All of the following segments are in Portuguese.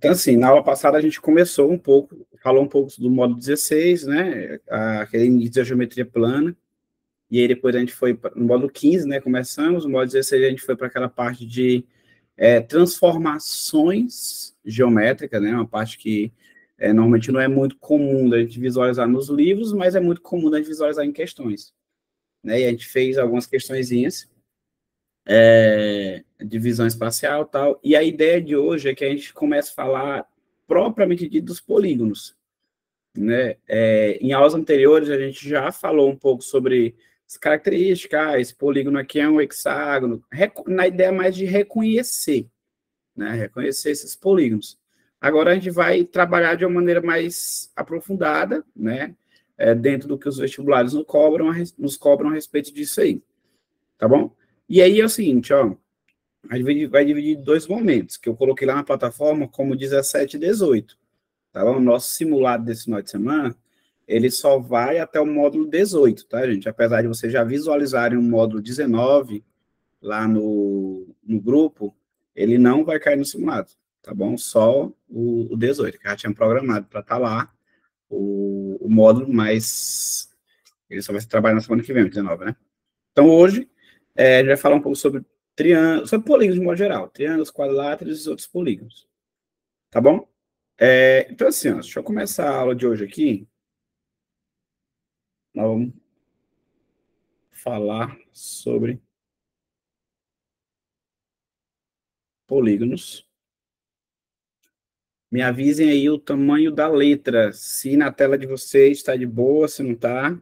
Então, assim, na aula passada a gente começou um pouco, falou um pouco do módulo 16, né, aquele início da geometria plana, e aí depois a gente foi no módulo 15, né, começamos, no módulo 16 a gente foi para aquela parte de transformações geométricas, né, uma parte que normalmente não é muito comum da gente visualizar nos livros, mas é muito comum da gente visualizar em questões, né, e a gente fez algumas questõezinhas, divisão espacial e tal, e a ideia de hoje é que a gente comece a falar propriamente dito dos polígonos, né? Em aulas anteriores a gente já falou um pouco sobre as características, esse polígono aqui é um hexágono, na ideia mais de reconhecer, né? Reconhecer esses polígonos. Agora a gente vai trabalhar de uma maneira mais aprofundada, né? Dentro do que os vestibulares nos cobram a respeito disso aí, tá bom? E aí é o seguinte, ó, a gente vai dividir em dois momentos, que eu coloquei lá na plataforma como 17 e 18, tá bom? O nosso simulado desse final de semana, ele só vai até o módulo 18, tá, gente? Apesar de vocês já visualizarem o módulo 19 lá no grupo, ele não vai cair no simulado, tá bom? Só o 18, que já tinha programado para estar lá, o módulo, mas ele só vai trabalhar na semana que vem, o 19, né? Então, hoje, a gente vai falar um pouco sobre triângulos, sobre polígonos de modo geral, triângulos, quadriláteros e outros polígonos, tá bom? Então, assim, ó, deixa eu começar a aula de hoje aqui. Nós vamos falar sobre polígonos. Me avisem aí o tamanho da letra, se na tela de vocês está de boa, se não está.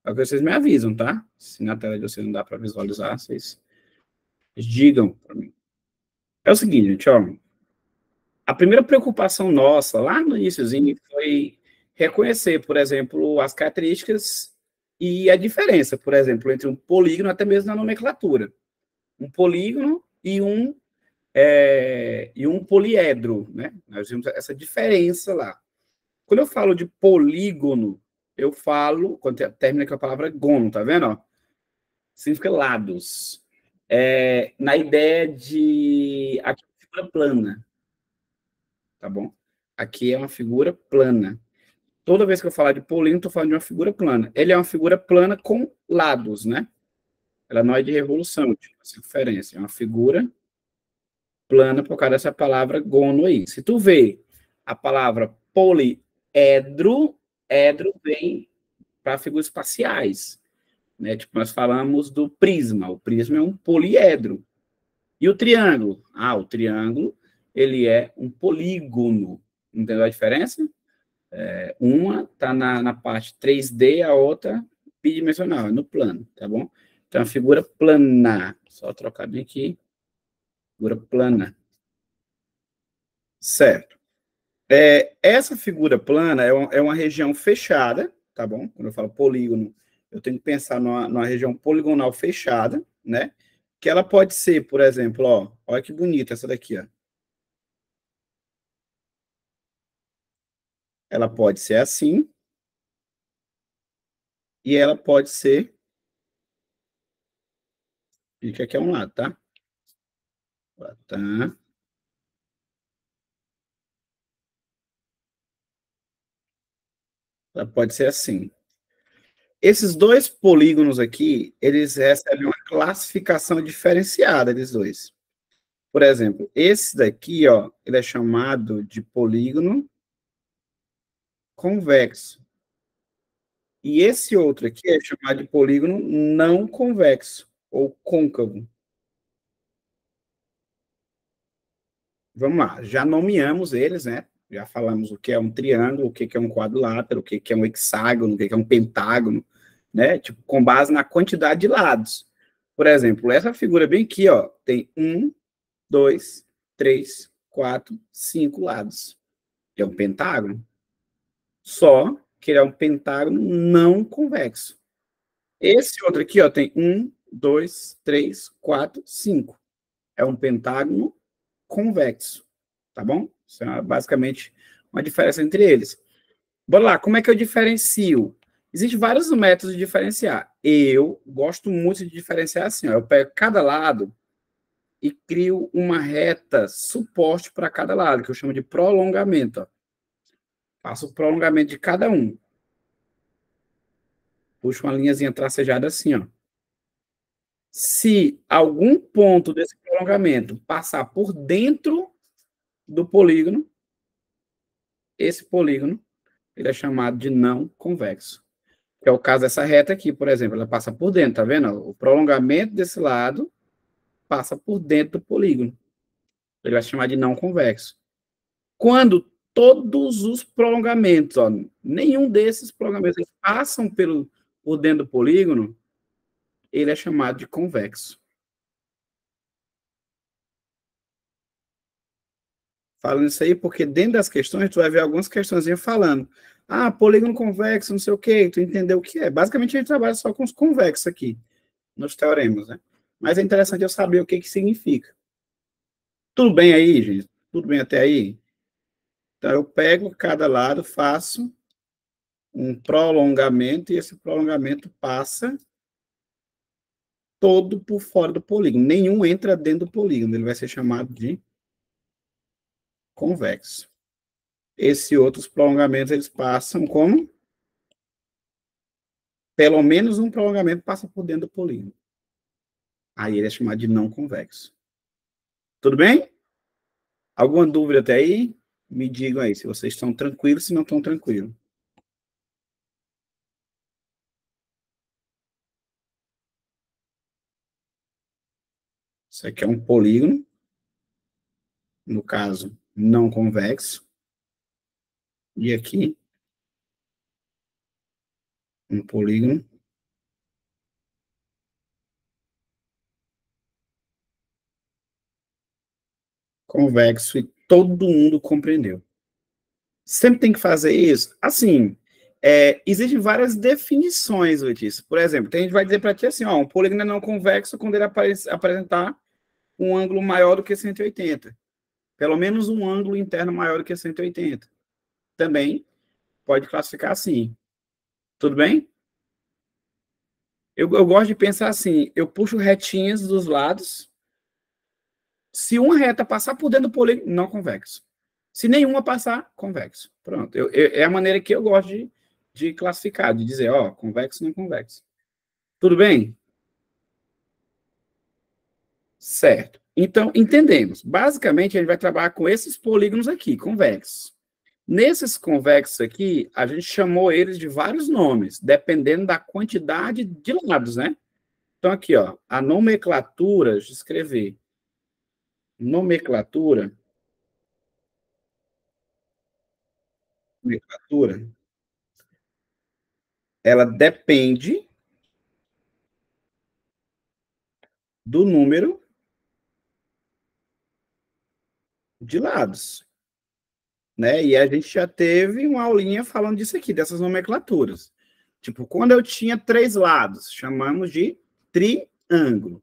É o que vocês me avisam, tá? Se na tela de vocês não dá para visualizar, vocês digam para mim. É o seguinte, gente, ó. A primeira preocupação nossa, lá no iníciozinho, foi reconhecer, por exemplo, as características e a diferença, por exemplo, entre um polígono, até mesmo na nomenclatura. Um polígono e um poliedro, né? Nós vimos essa diferença lá. Quando eu falo de polígono, eu falo, quando termina com a palavra gono, tá vendo? Ó? Significa lados. Na ideia de aqui é uma figura plana, tá bom? Aqui é uma figura plana. Toda vez que eu falar de polígono, estou falando de uma figura plana. Ele é uma figura plana com lados, né? Ela não é de revolução, tipo, essa referência. É uma figura plana por causa dessa palavra gono aí. Se tu vê a palavra poliedro, edro vem para figuras espaciais, né? Tipo, nós falamos do prisma. O prisma é um poliedro. E o triângulo? O triângulo, ele é um polígono. Entendeu a diferença? Uma está na parte 3D, a outra bidimensional, é no plano, tá bom? Então, a figura plana. Só trocar bem aqui. Figura plana. Certo. Essa figura plana é uma região fechada, tá bom? Quando eu falo polígono, eu tenho que pensar numa região poligonal fechada, né? Que ela pode ser, por exemplo, ó, olha que bonita essa daqui, ó. Ela pode ser assim, e ela pode ser, fica aqui a um lado, tá? Tá. Ela pode ser assim. Esses dois polígonos aqui, eles recebem uma classificação diferenciada, eles dois. Por exemplo, esse daqui, ó, ele é chamado de polígono convexo. E esse outro aqui é chamado de polígono não convexo, ou côncavo. Vamos lá, já nomeamos eles, né? Já falamos o que é um triângulo, o que é um quadrilátero, o que é um hexágono, o que é um pentágono, né? Tipo, com base na quantidade de lados. Por exemplo, essa figura bem aqui, ó, tem 1, 2, 3, 4, 5 lados. É um pentágono. Só que ele é um pentágono não convexo. Esse outro aqui, ó, tem 1, 2, 3, 4, 5. É um pentágono convexo. Tá bom? Isso é basicamente uma diferença entre eles. Bora lá, como é que eu diferencio? Existem vários métodos de diferenciar. Eu gosto muito de diferenciar assim, ó, eu pego cada lado e crio uma reta suporte para cada lado, que eu chamo de prolongamento. Ó. Faço o prolongamento de cada um. Puxo uma linhazinha tracejada assim, ó. Se algum ponto desse prolongamento passar por dentro do polígono, esse polígono, ele é chamado de não convexo. Que é o caso dessa reta aqui, por exemplo, ela passa por dentro, tá vendo? O prolongamento desse lado passa por dentro do polígono. Ele vai chamar de não convexo. Quando todos os prolongamentos, ó, nenhum desses prolongamentos passam por dentro do polígono, ele é chamado de convexo. Falando isso aí, porque dentro das questões, tu vai ver algumas questõezinhas falando. Ah, polígono convexo, não sei o quê, tu entendeu o que é. Basicamente, a gente trabalha só com os convexos aqui, nos teoremas, né? Mas é interessante eu saber o que que significa. Tudo bem aí, gente? Tudo bem até aí? Então, eu pego cada lado, faço um prolongamento, e esse prolongamento passa todo por fora do polígono. Nenhum entra dentro do polígono. Ele vai ser chamado de convexo. Esses outros prolongamentos, eles passam como? Pelo menos um prolongamento passa por dentro do polígono. Aí ele é chamado de não convexo. Tudo bem? Alguma dúvida até aí? Me digam aí se vocês estão tranquilos, se não estão tranquilos. Isso aqui é um polígono, no caso, não convexo. E aqui, um polígono convexo, e todo mundo compreendeu. Sempre tem que fazer isso? Assim, existem várias definições disso. Por exemplo, tem gente que vai dizer para ti assim, ó, um polígono é não convexo quando ele apresentar um ângulo maior do que 180. Pelo menos um ângulo interno maior do que 180. Também pode classificar assim. Tudo bem? Eu gosto de pensar assim, eu puxo retinhas dos lados. Se uma reta passar por dentro do polígono, não convexo. Se nenhuma passar, convexo. Pronto. É a maneira que eu gosto de classificar, de dizer, ó, convexo, não convexo. Tudo bem? Certo. Então, entendemos. Basicamente, a gente vai trabalhar com esses polígonos aqui, convexos. Nesses convexos aqui, a gente chamou eles de vários nomes, dependendo da quantidade de lados, né? Então, aqui, ó, a nomenclatura, de escrever, nomenclatura, nomenclatura, ela depende do número de lados, né? E a gente já teve uma aulinha falando disso aqui, dessas nomenclaturas. Tipo, quando eu tinha 3 lados, chamamos de triângulo.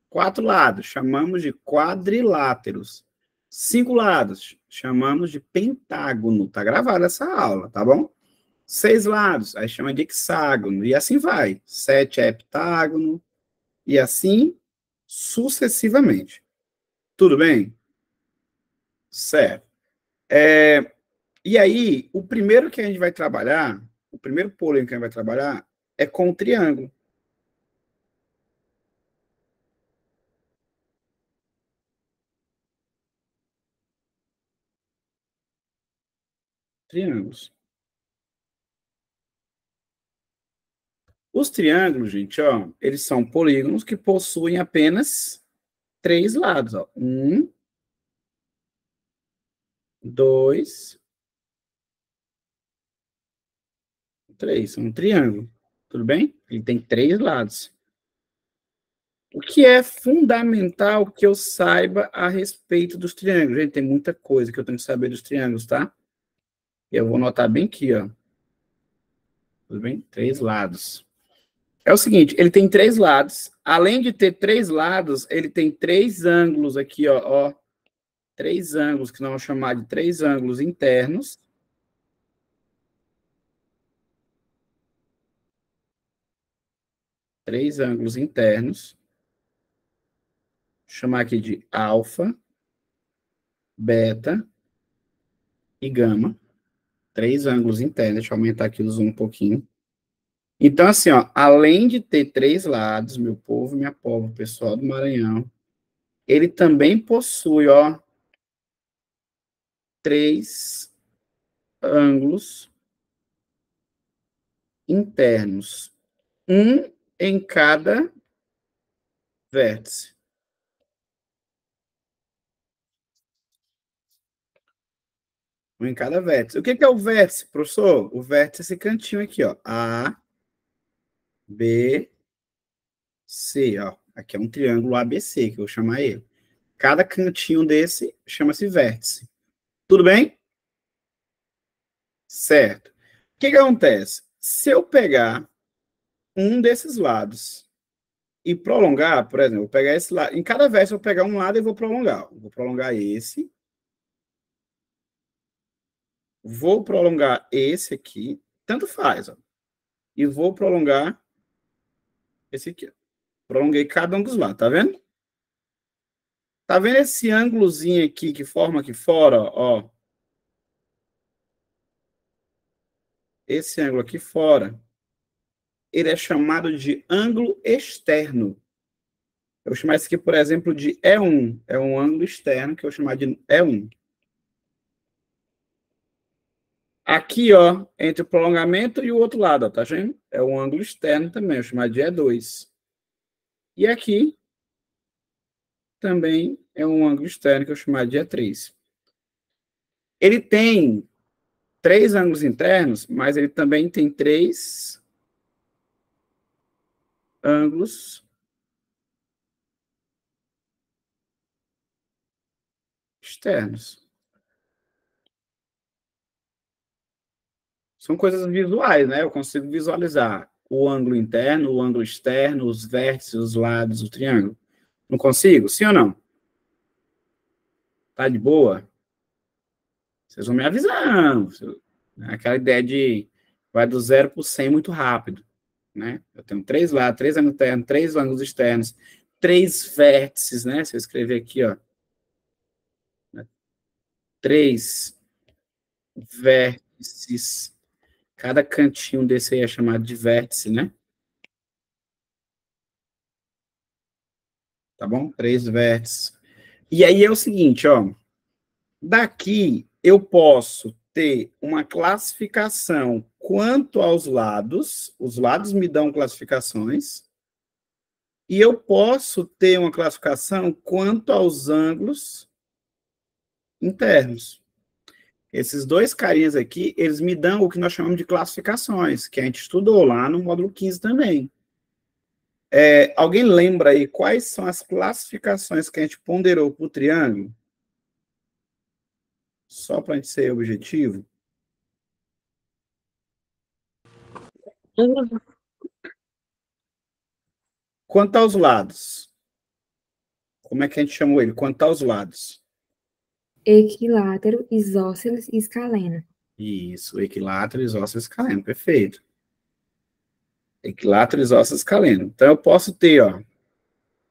4 lados, chamamos de quadriláteros. 5 lados, chamamos de pentágono. Tá gravada essa aula, tá bom? 6 lados, aí chama de hexágono, e assim vai. 7 é heptágono, e assim sucessivamente. Tudo bem? Certo. E aí, o primeiro que a gente vai trabalhar, o primeiro polígono que a gente vai trabalhar é com o triângulo. Triângulos. Os triângulos, gente, ó, eles são polígonos que possuem apenas 3 lados, ó. 1, 2, 3. Um triângulo. Tudo bem? Ele tem 3 lados. O que é fundamental que eu saiba a respeito dos triângulos? Gente, tem muita coisa que eu tenho que saber dos triângulos, tá? Eu vou anotar bem aqui, ó. Tudo bem? 3 lados. É o seguinte, ele tem 3 lados. Além de ter 3 lados, ele tem 3 ângulos aqui, ó. 3 ângulos, que nós vamos chamar de 3 ângulos internos. Três ângulos internos, chamar aqui de alfa, beta e gama. 3 ângulos internos. Deixa eu aumentar aqui o zoom um pouquinho. Então, assim, ó, além de ter 3 lados, meu povo, minha povo, pessoal do Maranhão, ele também possui, ó, 3 ângulos internos. Um em cada vértice. Um em cada vértice. O que é o vértice, professor? O vértice é esse cantinho aqui, ó. A, B, C, ó. Aqui é um triângulo ABC, que eu vou chamar ele. Cada cantinho desse chama-se vértice. Tudo bem? Certo. O que acontece? Se eu pegar um desses lados e prolongar, por exemplo, eu vou pegar esse lado, em cada vértice eu vou pegar um lado e vou prolongar. Eu vou prolongar esse. Vou prolongar esse aqui, tanto faz, ó. E vou prolongar esse aqui, ó. Prolonguei cada um dos lados, tá vendo? Tá vendo esse ângulozinho aqui que forma aqui fora, ó? Esse ângulo aqui fora, ele é chamado de ângulo externo. Eu vou chamar esse aqui, por exemplo, de E1. É um ângulo externo que eu vou chamar de E1. Aqui, ó, entre o prolongamento e o outro lado, ó, tá vendo? É um ângulo externo também, eu vou chamar de E2. E aqui também é um ângulo externo que eu vou chamar de E3. Ele tem 3 ângulos internos, mas ele também tem 3 ângulos externos. São coisas visuais, né? Eu consigo visualizar o ângulo interno, o ângulo externo, os vértices, os lados, o triângulo. Não consigo? Sim ou não? Tá de boa? Vocês vão me avisando. Aquela ideia de vai do 0 para o 100 muito rápido, né? Eu tenho 3 lados, 3 ângulos internos, 3 ângulos externos, 3 vértices, né? Se eu escrever aqui, ó. 3 vértices. Cada cantinho desse aí é chamado de vértice, né? Tá bom? 3 vértices. E aí é o seguinte, ó. Daqui eu posso ter uma classificação quanto aos lados, os lados me dão classificações, e eu posso ter uma classificação quanto aos ângulos internos. Esses dois carinhas aqui, eles me dão o que nós chamamos de classificações, que a gente estudou lá no módulo 15 também. Alguém lembra aí quais são as classificações que a gente ponderou para o triângulo? Só para a gente ser objetivo. Quanto aos lados? Como é que a gente chamou ele? Quanto aos lados? Equilátero, isósceles e escaleno. Isso, equilátero, isósceles, escaleno, perfeito. Equilátero, isósceles, escaleno. Então, eu posso ter, ó,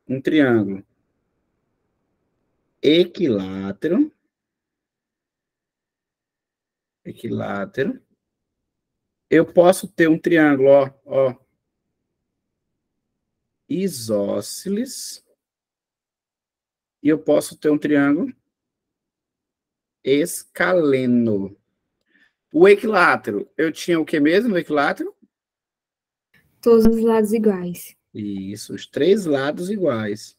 um triângulo equilátero, eu posso ter um triângulo, ó, isósceles, e eu posso ter um triângulo escaleno. O equilátero, eu tinha o que mesmo no equilátero? Todos os lados iguais. Isso, os 3 lados iguais,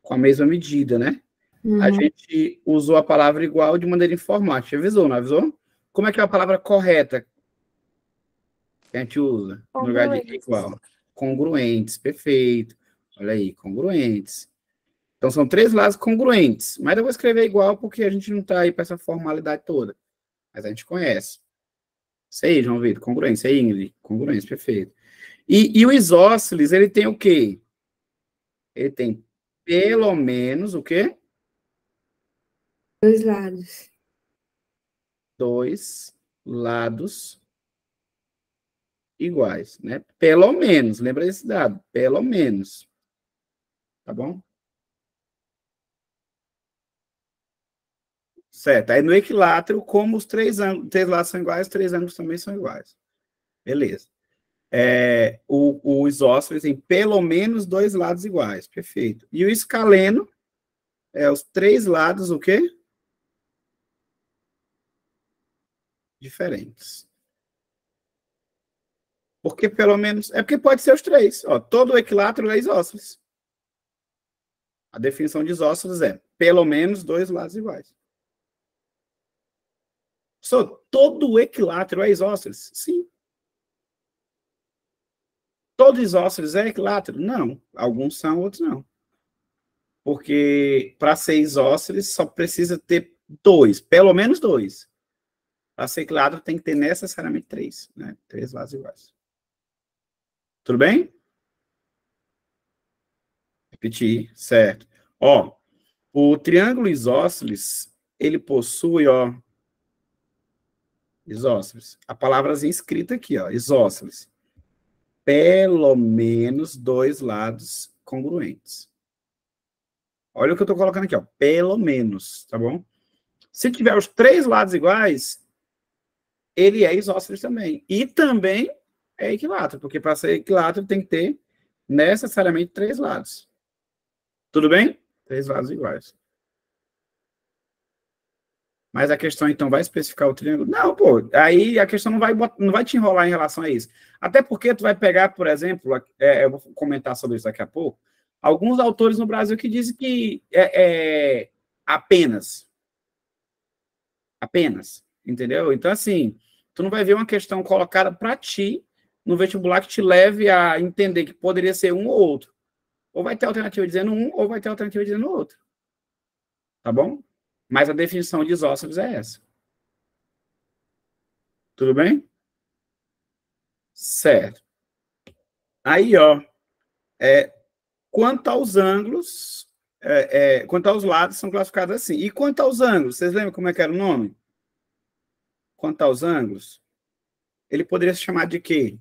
com a mesma medida, né? A Uhum. gente usou a palavra igual de maneira informática. Avisou, não avisou? Como é que é a palavra correta que a gente usa no lugar de igual? Congruentes, perfeito. Olha aí, congruentes. Então, são 3 lados congruentes. Mas eu vou escrever igual porque a gente não está aí para essa formalidade toda. Mas a gente conhece. Isso aí, João Vitor, congruência. Isso aí, Ingrid, congruência, perfeito. E o isósceles, ele tem o quê? Ele tem pelo menos o quê? 2 lados. 2 lados iguais, né? Pelo menos, lembra desse dado? Pelo menos. Tá bom? Certo. Aí no equilátero, como os três lados são iguais, os três ângulos também são iguais. Beleza. O isósceles tem pelo menos dois lados iguais. Perfeito. E o escaleno os três lados, o quê? Diferentes. Porque pelo menos... É porque pode ser os três. Ó, todo equilátero é isósceles. A definição de isósceles é pelo menos dois lados iguais. Todo equilátero é isósceles? Sim. Todo isósceles é equilátero? Não. Alguns são, outros não. Porque para ser isósceles só precisa ter dois, pelo menos dois. Para ser equilátero tem que ter necessariamente três, né? Três lados iguais. Tudo bem? Repetir, certo. Ó, o triângulo isósceles, ele possui, ó, isósceles. A palavrazinha escrita aqui, ó, isósceles. Pelo menos dois lados congruentes. Olha o que eu estou colocando aqui, ó. Pelo menos, tá bom? Se tiver os três lados iguais, ele é isósceles também. E também é equilátero, porque para ser equilátero tem que ter necessariamente três lados. Tudo bem? Três lados iguais. Mas a questão, então, vai especificar o triângulo? Não, pô. Aí a questão não vai te enrolar em relação a isso. Até porque tu vai pegar, por exemplo, eu vou comentar sobre isso daqui a pouco, alguns autores no Brasil que dizem que apenas. Apenas. Entendeu? Então, assim, tu não vai ver uma questão colocada para ti no vestibular que te leve a entender que poderia ser um ou outro. Ou vai ter alternativa dizendo um, ou vai ter alternativa dizendo outro. Tá bom? Mas a definição de isósceles é essa. Tudo bem? Certo. Aí, ó, quanto aos ângulos, quanto aos lados, são classificados assim. E quanto aos ângulos, vocês lembram como é que era o nome? Quanto aos ângulos, ele poderia se chamar de quê?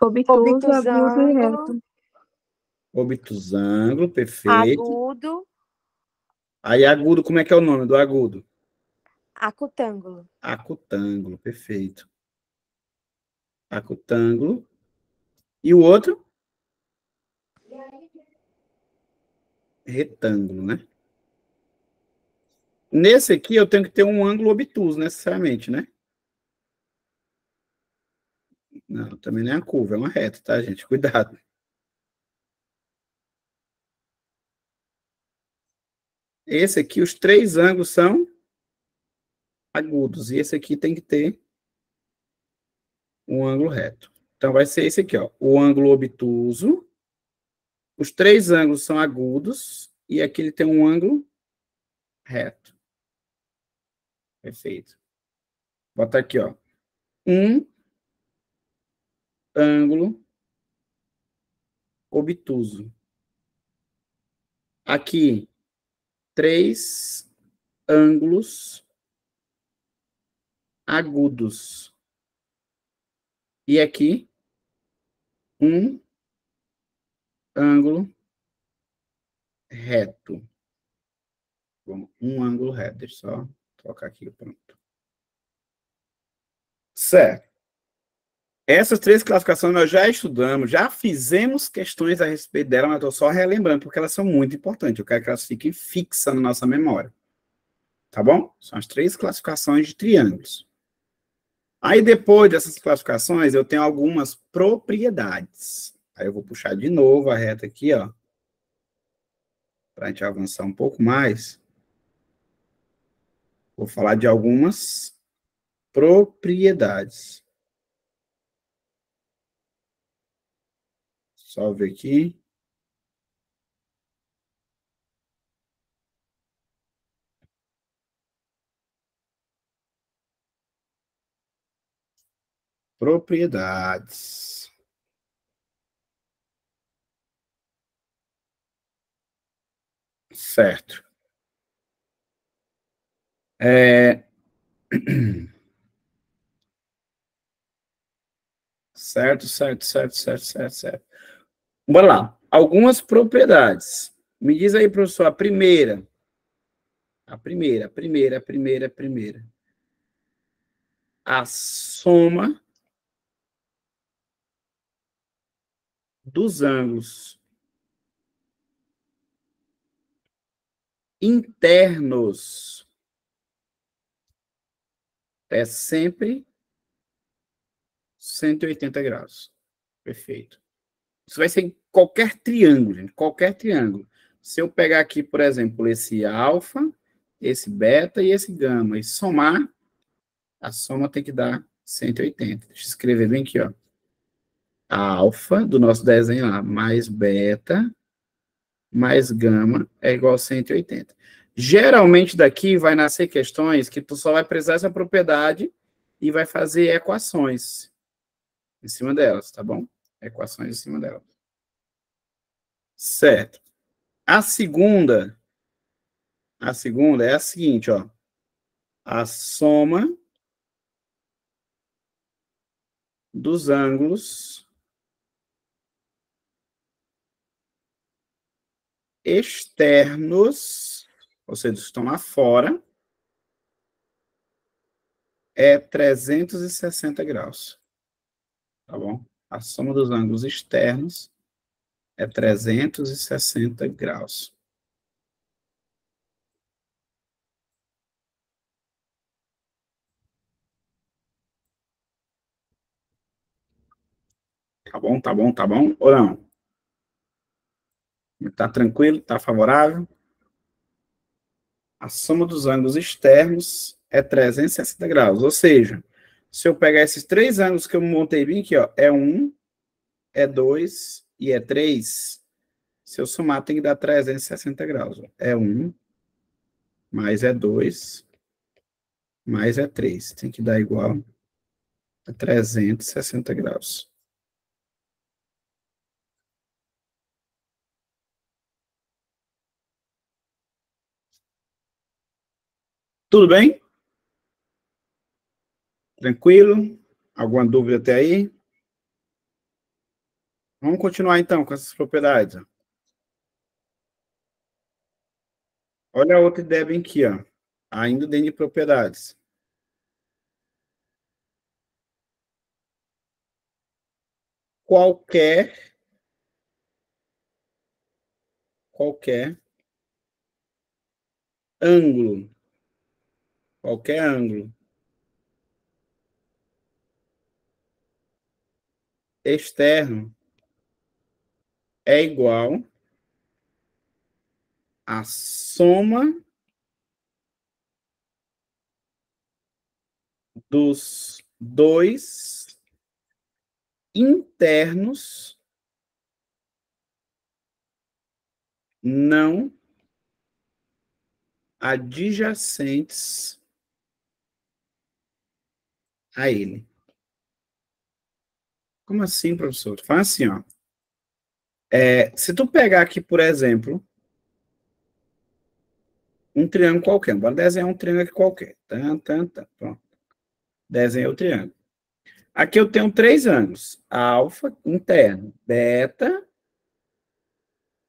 Obtuso, agudo e reto. Obtusângulo, perfeito. Agudo. Aí agudo, como é que é o nome do agudo? Acutângulo. Acutângulo, perfeito. Acutângulo. E o outro? Retângulo, né? Nesse aqui eu tenho que ter um ângulo obtuso, necessariamente, né? Não, também não é uma curva, é uma reta, tá, gente? Cuidado. Esse aqui, os três ângulos são agudos. E esse aqui tem que ter um ângulo reto. Então, vai ser esse aqui, ó. O ângulo obtuso. Os três ângulos são agudos. E aqui ele tem um ângulo reto. Perfeito. Bota aqui, ó. Um ângulo obtuso. Aqui, três ângulos agudos. E aqui, um ângulo reto. Bom, um ângulo reto. Deixa eu só colocar aqui, pronto. Certo. Essas três classificações nós já estudamos, já fizemos questões a respeito dela, mas estou só relembrando, porque elas são muito importantes. Eu quero que elas fiquem fixas na nossa memória. Tá bom? São as três classificações de triângulos. Aí, depois dessas classificações, eu tenho algumas propriedades. Aí eu vou puxar de novo a reta aqui, ó, para a gente avançar um pouco mais. Vou falar de algumas propriedades. Só ver aqui. Propriedades. Certo. Certo. Bora lá. Algumas propriedades. Me diz aí, professor, a primeira. A primeira. A soma dos ângulos internos é sempre 180 graus. Perfeito. Isso vai ser em qualquer triângulo, gente, qualquer triângulo. Se eu pegar aqui, por exemplo, esse alfa, esse beta e esse gama, e somar, a soma tem que dar 180. Deixa eu escrever bem aqui, ó. A alfa do nosso desenho lá, mais beta, mais gama, é igual a 180. Geralmente, daqui vai nascer questões que tu só vai precisar dessa propriedade e vai fazer equações em cima delas, tá bom? Equações em cima delas. Certo. A segunda é a seguinte, ó. A soma dos ângulos externos, ou seja, estão lá fora, é 360 graus. Tá bom? A soma dos ângulos externos é 360 graus. Tá bom, tá bom, tá bom? Ou não? Tá tranquilo? Tá favorável? A soma dos ângulos externos é 360 graus. Ou seja, se eu pegar esses três ângulos que eu montei bem aqui, ó, é 1, é 2 e é 3. Se eu somar, tem que dar 360 graus. Ó. É 1, mais é 2, mais é 3. Tem que dar igual a 360 graus. Tudo bem? Tranquilo? Alguma dúvida até aí? Vamos continuar então com essas propriedades. Ó. Olha a outra ideia bem aqui, ó. Ainda dentro de propriedades. Qualquer ângulo, qualquer ângulo externo é igual à soma dos dois internos não adjacentes a ele. Como assim, professor? Faz assim, ó. Se tu pegar aqui, por exemplo, um triângulo qualquer, bora desenhar um triângulo aqui qualquer. Pronto. Desenhei o triângulo. Aqui eu tenho três ângulos: alfa, interno, beta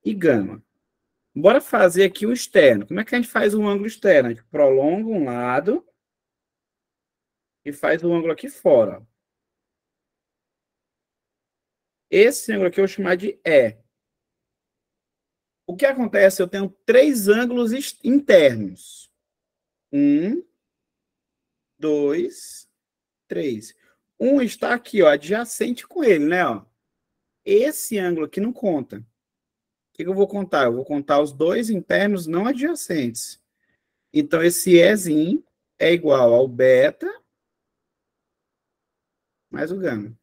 e gama. Bora fazer aqui o externo. Como é que a gente faz um ângulo externo? A gente prolonga um lado e faz um ângulo aqui fora. Esse ângulo aqui eu vou chamar de E. O que acontece? Eu tenho três ângulos internos. 1, 2, 3. Um está aqui, ó, adjacente com ele, né? Ó. Esse ângulo aqui não conta. O que eu vou contar? Eu vou contar os dois internos não adjacentes. Então, esse Ezinho é igual ao beta mais o gama.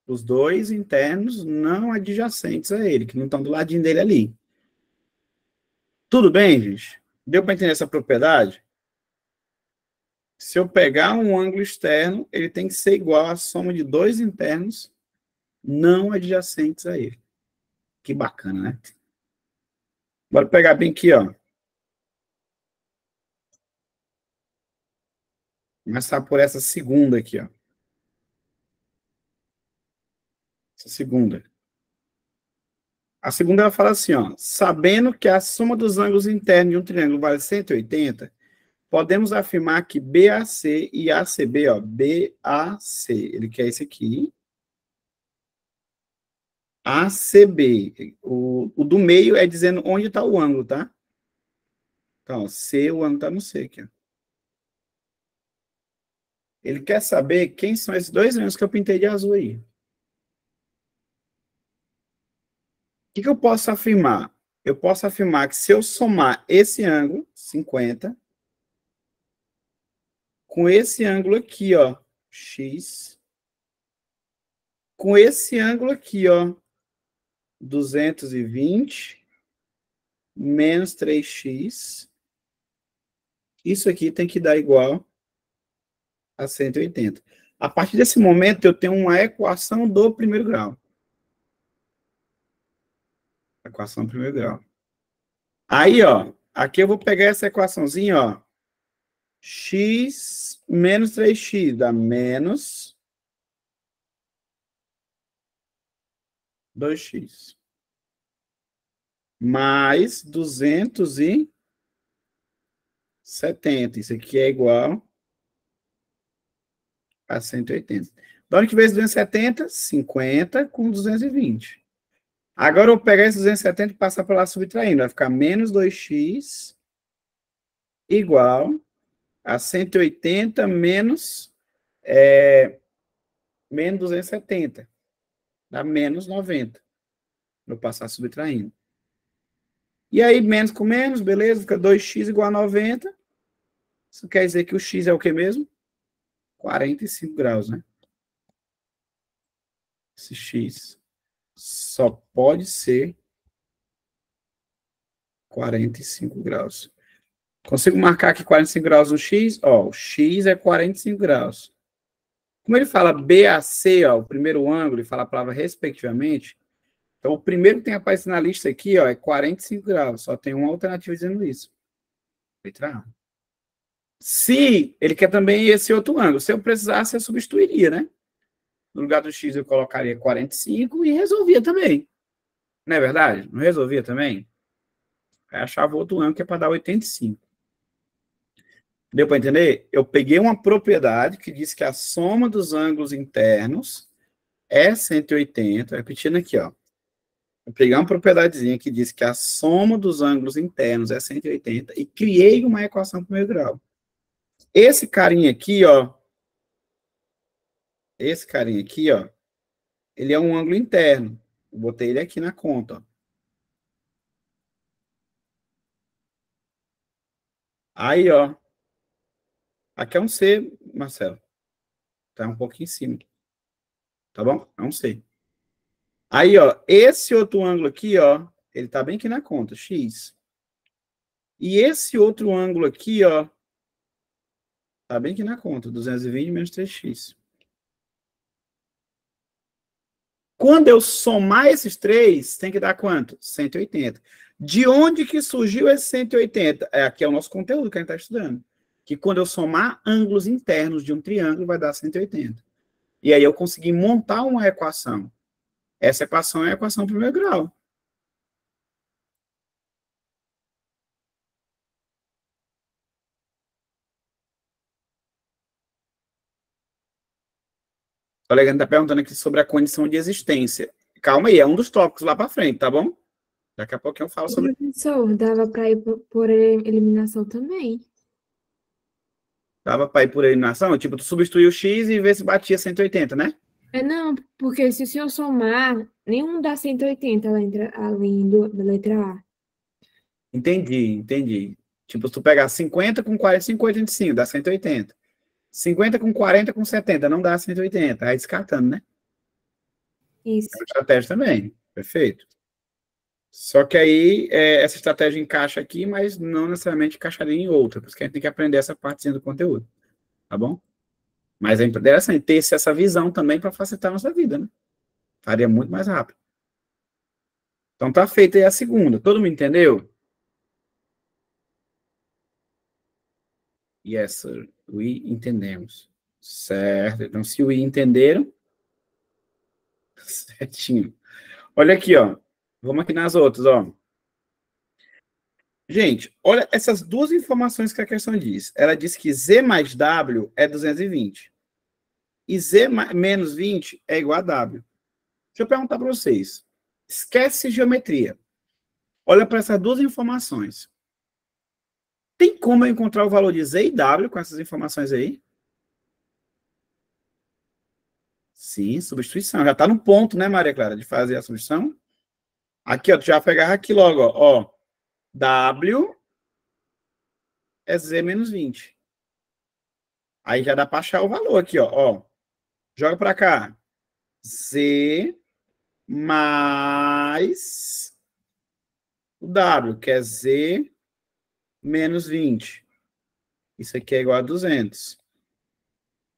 Os dois internos não adjacentes a ele, que não estão do ladinho dele ali. Tudo bem, gente? Deu para entender essa propriedade? Se eu pegar um ângulo externo, ele tem que ser igual à soma de dois internos não adjacentes a ele. Que bacana, né? Bora pegar bem aqui, ó. Começar por essa segunda aqui, ó. Essa segunda. A segunda, ela fala assim, ó, sabendo que a soma dos ângulos internos de um triângulo vale 180, podemos afirmar que BAC e ACB, ó, BAC, ele quer esse aqui, ACB, o do meio é dizendo onde está o ângulo, tá? Então, C, o ângulo está no C aqui, ó. Ele quer saber quem são esses dois ângulos que eu pintei de azul aí. O que eu posso afirmar? Eu posso afirmar que se eu somar esse ângulo, 50, com esse ângulo aqui, ó, X, com esse ângulo aqui, ó, 220, menos 3x, isso aqui tem que dar igual a 180. A partir desse momento, eu tenho uma equação do primeiro grau. Equação do primeiro grau. Aí, ó, aqui eu vou pegar essa equaçãozinha, ó, x menos 3x dá menos 2x. Mais 270. Isso aqui é igual a 180. Da onde que veio 270? 50 com 220. Agora eu vou pegar esse 270 e passar para lá subtraindo. Vai ficar menos 2x igual a 180 menos, menos 270. Dá menos 90. Vou passar subtraindo. E aí, menos com menos, beleza? Fica 2x igual a 90. Isso quer dizer que o x é o que mesmo? 45 graus, né? Esse x só pode ser 45 graus. Consigo marcar aqui 45 graus no x? Ó, o x é 45 graus. Como ele fala BAC, ó, o primeiro ângulo, ele fala a palavra respectivamente, então o primeiro que tem aparecido na lista aqui, ó, é 45 graus. Só tem uma alternativa dizendo isso. Letra A. Se ele quer também esse outro ângulo, se eu precisasse, eu substituiria, né? No lugar do x, eu colocaria 45 e resolvia também. Não é verdade? Não resolvia também? Aí achava outro ângulo que é para dar 85. Deu para entender? Eu peguei uma propriedade que diz que a soma dos ângulos internos é 180. Repetindo aqui, ó. Eu peguei uma propriedadezinha que diz que a soma dos ângulos internos é 180 e criei uma equação para o primeiro grau. Esse carinha aqui, ó. Esse carinha aqui, ó. Ele é um ângulo interno. Eu botei ele aqui na conta, ó. Aí, ó. Aqui é um C, Marcelo. Tá um pouquinho em cima. Tá bom? É um C. Aí, ó. Esse outro ângulo aqui, ó. Ele tá bem aqui na conta, X. E esse outro ângulo aqui, ó. Tá bem aqui na conta, 220 menos 3x. Quando eu somar esses três, tem que dar quanto? 180. De onde que surgiu esse 180? Aqui é o nosso conteúdo que a gente está estudando. Que quando eu somar ângulos internos de um triângulo, vai dar 180. E aí eu consegui montar uma equação. Essa equação é a equação do primeiro grau. O Alegre está perguntando aqui sobre a condição de existência. Calma aí, é um dos tópicos lá para frente, tá bom? Daqui a pouquinho eu falo sobre... Professor, dava para ir por eliminação também. Dava para ir por eliminação? Tipo, tu substituir o x e ver se batia 180, né? Não, porque se o senhor somar, nenhum dá 180 além da letra A. Entendi. Tipo, se tu pegar 50 com 45 com 85, dá 180. 50 com 40 com 70, não dá 180. Aí descartando, né? Isso. É uma estratégia também. Perfeito. Só que aí, essa estratégia encaixa aqui, mas não necessariamente encaixaria em outra, porque a gente tem que aprender essa partezinha do conteúdo. Tá bom? Mas é interessante ter essa visão também para facilitar a nossa vida, né? Faria muito mais rápido. Então tá feita aí a segunda. Todo mundo entendeu? Yes, sir. We entendemos. Certo. Então, se we entenderam, certinho. Olha aqui, ó. Vamos aqui nas outras, ó. Gente, olha essas duas informações que a questão diz. Ela diz que Z mais W é 220. E Z menos 20 é igual a W. Deixa eu perguntar para vocês. Esquece geometria. Olha para essas duas informações. Tem como eu encontrar o valor de Z e W com essas informações aí? Sim, substituição. Já está no ponto, né, Maria Clara, de fazer a substituição? Aqui, ó, tu já pegar aqui logo, ó. W é Z menos 20. Aí já dá para achar o valor aqui, ó. Joga para cá. Z mais o W, que é Z menos 20. Isso aqui é igual a 200.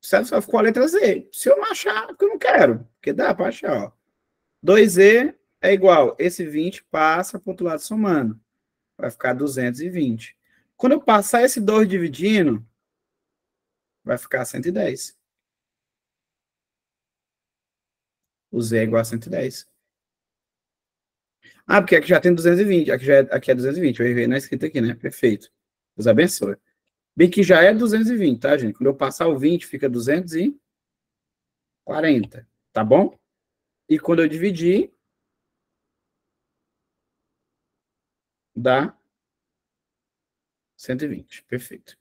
Certo? Só ficou a letra Z. Se eu não achar, porque eu não quero. Porque dá para achar, ó. 2Z é igual. Esse 20 passa para o outro lado somando. Vai ficar 220. Quando eu passar esse 2 dividindo, vai ficar 110. O Z é igual a 110. Ah, porque aqui já tem 220. Aqui é 220. Eu errei na escrita aqui, né? Perfeito. Deus abençoe. Bem que já é 220, tá, gente? Quando eu passar o 20, fica 240. Tá bom? E quando eu dividir, dá 120. Perfeito.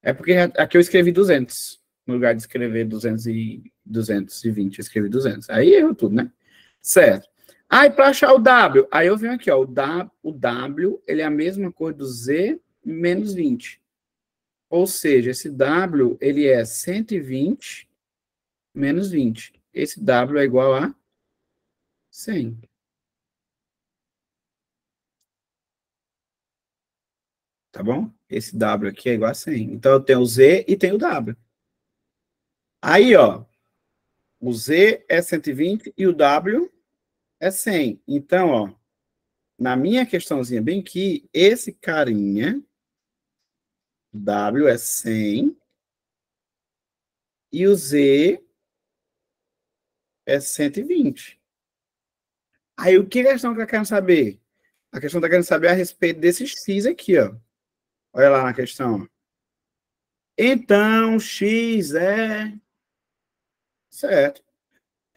É porque aqui eu escrevi 200. No lugar de escrever 220, eu escrevi 200. Aí errou tudo, né? Certo. Aí, para achar o W, aí eu venho aqui, ó. O W, ele é a mesma cor do Z menos 20. Ou seja, esse W, ele é 120 menos 20. Esse W é igual a 100. Tá bom? Esse W aqui é igual a 100. Então, eu tenho o Z e tenho o W. Aí, ó, o Z é 120 e o W é 100. Então, ó, na minha questãozinha bem aqui, esse carinha, W é 100 e o Z é 120. Aí, o que a questão está querendo saber? A questão está querendo saber a respeito desse X aqui, ó. Olha lá na questão. Então, X é... Certo.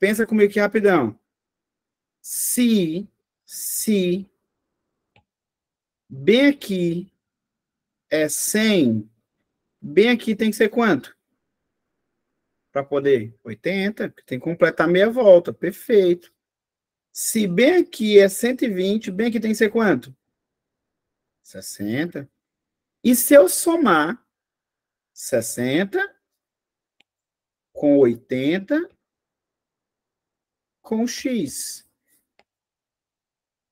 Pensa comigo aqui rapidão. Se bem aqui é 100, bem aqui tem que ser quanto? Para poder? 80, tem que completar meia volta. Perfeito. Se bem aqui é 120, bem aqui tem que ser quanto? 60. E se eu somar 60 com 80 com X,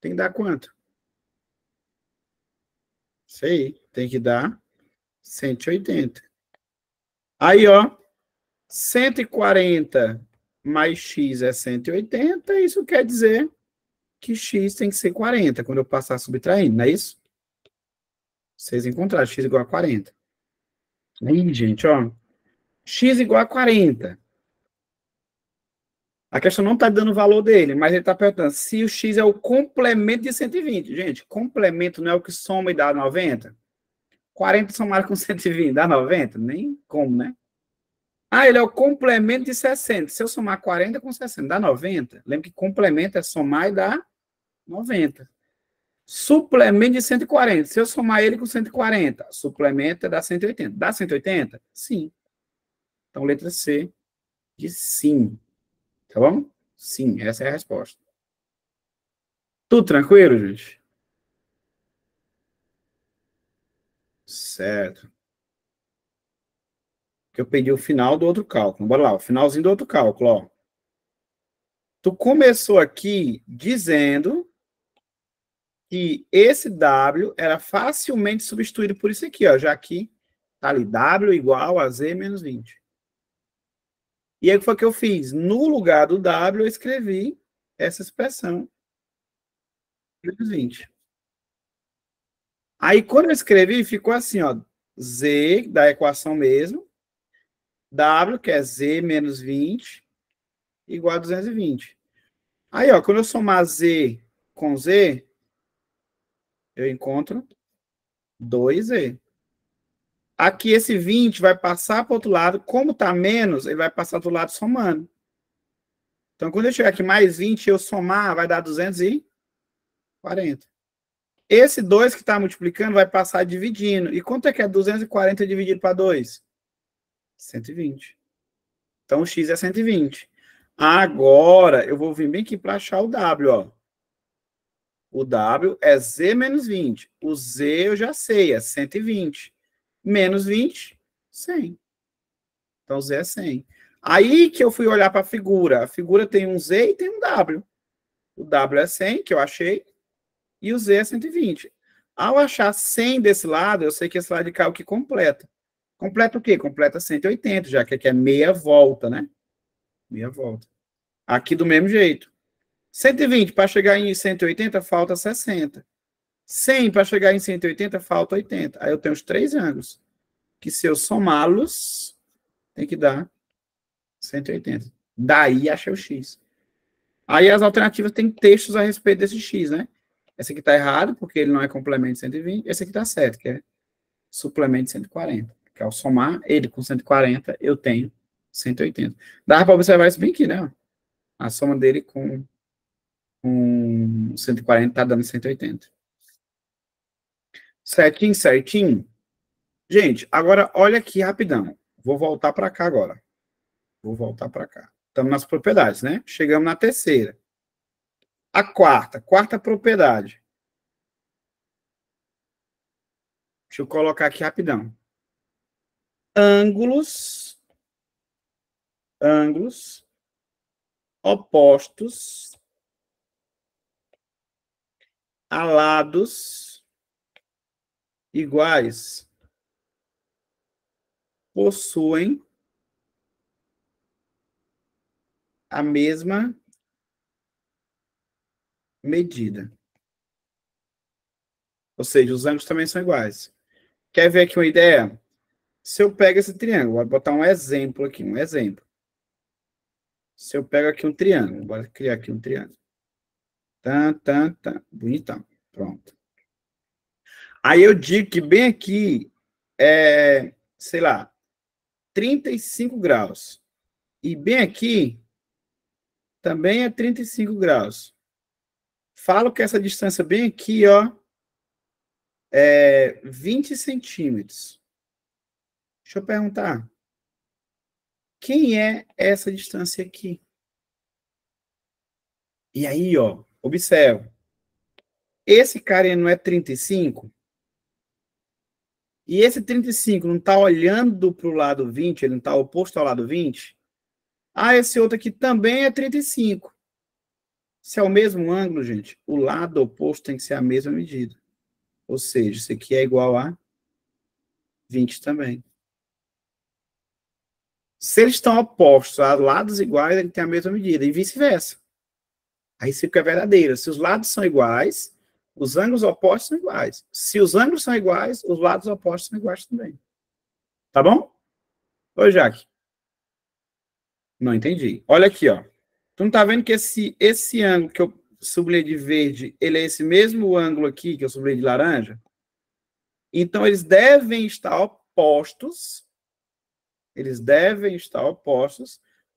tem que dar quanto? Isso aí, tem que dar 180. Aí, ó, 140 mais X é 180, isso quer dizer que X tem que ser 40, quando eu passar subtraindo, não é isso? Vocês encontraram X igual a 40. Aí, gente, ó, X igual a 40. A questão não está dando o valor dele, mas ele está perguntando se o X é o complemento de 120. Gente, complemento não é o que soma e dá 90? 40 somado com 120 dá 90? Nem como, né? Ah, ele é o complemento de 60. Se eu somar 40 com 60, dá 90. Lembra que complemento é somar e dá 90. Suplemento de 140. Se eu somar ele com 140, suplemento é dá 180. Dá 180? Sim. Então, letra C de sim. Tá bom? Sim, essa é a resposta. Tudo tranquilo, gente? Certo. Que eu pedi o final do outro cálculo. Bora lá, o finalzinho do outro cálculo, ó. Tu começou aqui dizendo que esse W era facilmente substituído por isso aqui, ó. Já que tá ali, W igual a Z menos 20. E aí, o que foi que eu fiz? No lugar do W, eu escrevi essa expressão menos 20. Aí, quando eu escrevi, ficou assim, ó. Z, da equação mesmo, W, que é Z menos 20, igual a 220. Aí, ó, quando eu somar Z com Z, eu encontro 2Z. Aqui esse 20 vai passar para o outro lado. Como está menos, ele vai passar do outro lado somando. Então, quando eu chegar aqui mais 20, eu somar, vai dar 240. Esse 2 que está multiplicando vai passar dividindo. E quanto é que é 240 dividido para 2? 120. Então, o x é 120. Agora, eu vou vir bem aqui para achar o W, ó. O W é Z menos 20. O Z eu já sei, é 120. Menos 20, 100. Então, Z é 100. Aí que eu fui olhar para a figura. A figura tem um Z e tem um W. O W é 100, que eu achei, e o Z é 120. Ao achar 100 desse lado, eu sei que esse lado de cá é o que completa. Completa o quê? Completa 180, já que aqui é meia volta, né? Meia volta. Aqui do mesmo jeito. 120 para chegar em 180, falta 60. 100 para chegar em 180, falta 80. Aí eu tenho os três ângulos, que se eu somá-los, tem que dar 180. Daí achei o X. Aí as alternativas têm textos a respeito desse X, né? Esse aqui está errado, porque ele não é complemento de 120. Esse aqui está certo, que é suplemento de 140. Que ao somar ele com 140, eu tenho 180. Dá para observar isso bem aqui, né? A soma dele com 140 está dando 180. Certinho, certinho? Gente, agora olha aqui rapidão. Vou voltar para cá agora. Vou voltar para cá. Estamos nas propriedades, né? Chegamos na terceira. A quarta propriedade. Deixa eu colocar aqui rapidão. Ângulos opostos a lados iguais possuem a mesma medida. Ou seja, os ângulos também são iguais. Quer ver aqui uma ideia? Se eu pego esse triângulo, vou botar um exemplo aqui, um exemplo. Se eu pego aqui um triângulo, bora criar aqui um triângulo. Bonitão. Pronto. Aí eu digo que bem aqui é, sei lá, 35 graus. E bem aqui também é 35 graus. Falo que essa distância bem aqui, ó, é 20 centímetros. Deixa eu perguntar. Quem é essa distância aqui? E aí, ó, observa. Esse cara não é 35? E esse 35 não está olhando para o lado 20, ele não está oposto ao lado 20? Ah, esse outro aqui também é 35. Se é o mesmo ângulo, gente, o lado oposto tem que ser a mesma medida. Ou seja, isso aqui é igual a 20 também. Se eles estão opostos a lados iguais, ele tem a mesma medida, e vice-versa. Aí isso fica verdadeiro. Se os lados são iguais, os ângulos opostos são iguais. Se os ângulos são iguais, os lados opostos são iguais também. Tá bom? Oi, Jaque. Não entendi. Olha aqui, ó. Tu não tá vendo que esse ângulo que eu sublinhei de verde, ele é esse mesmo ângulo aqui que eu sublinhei de laranja? Então, eles devem estar opostos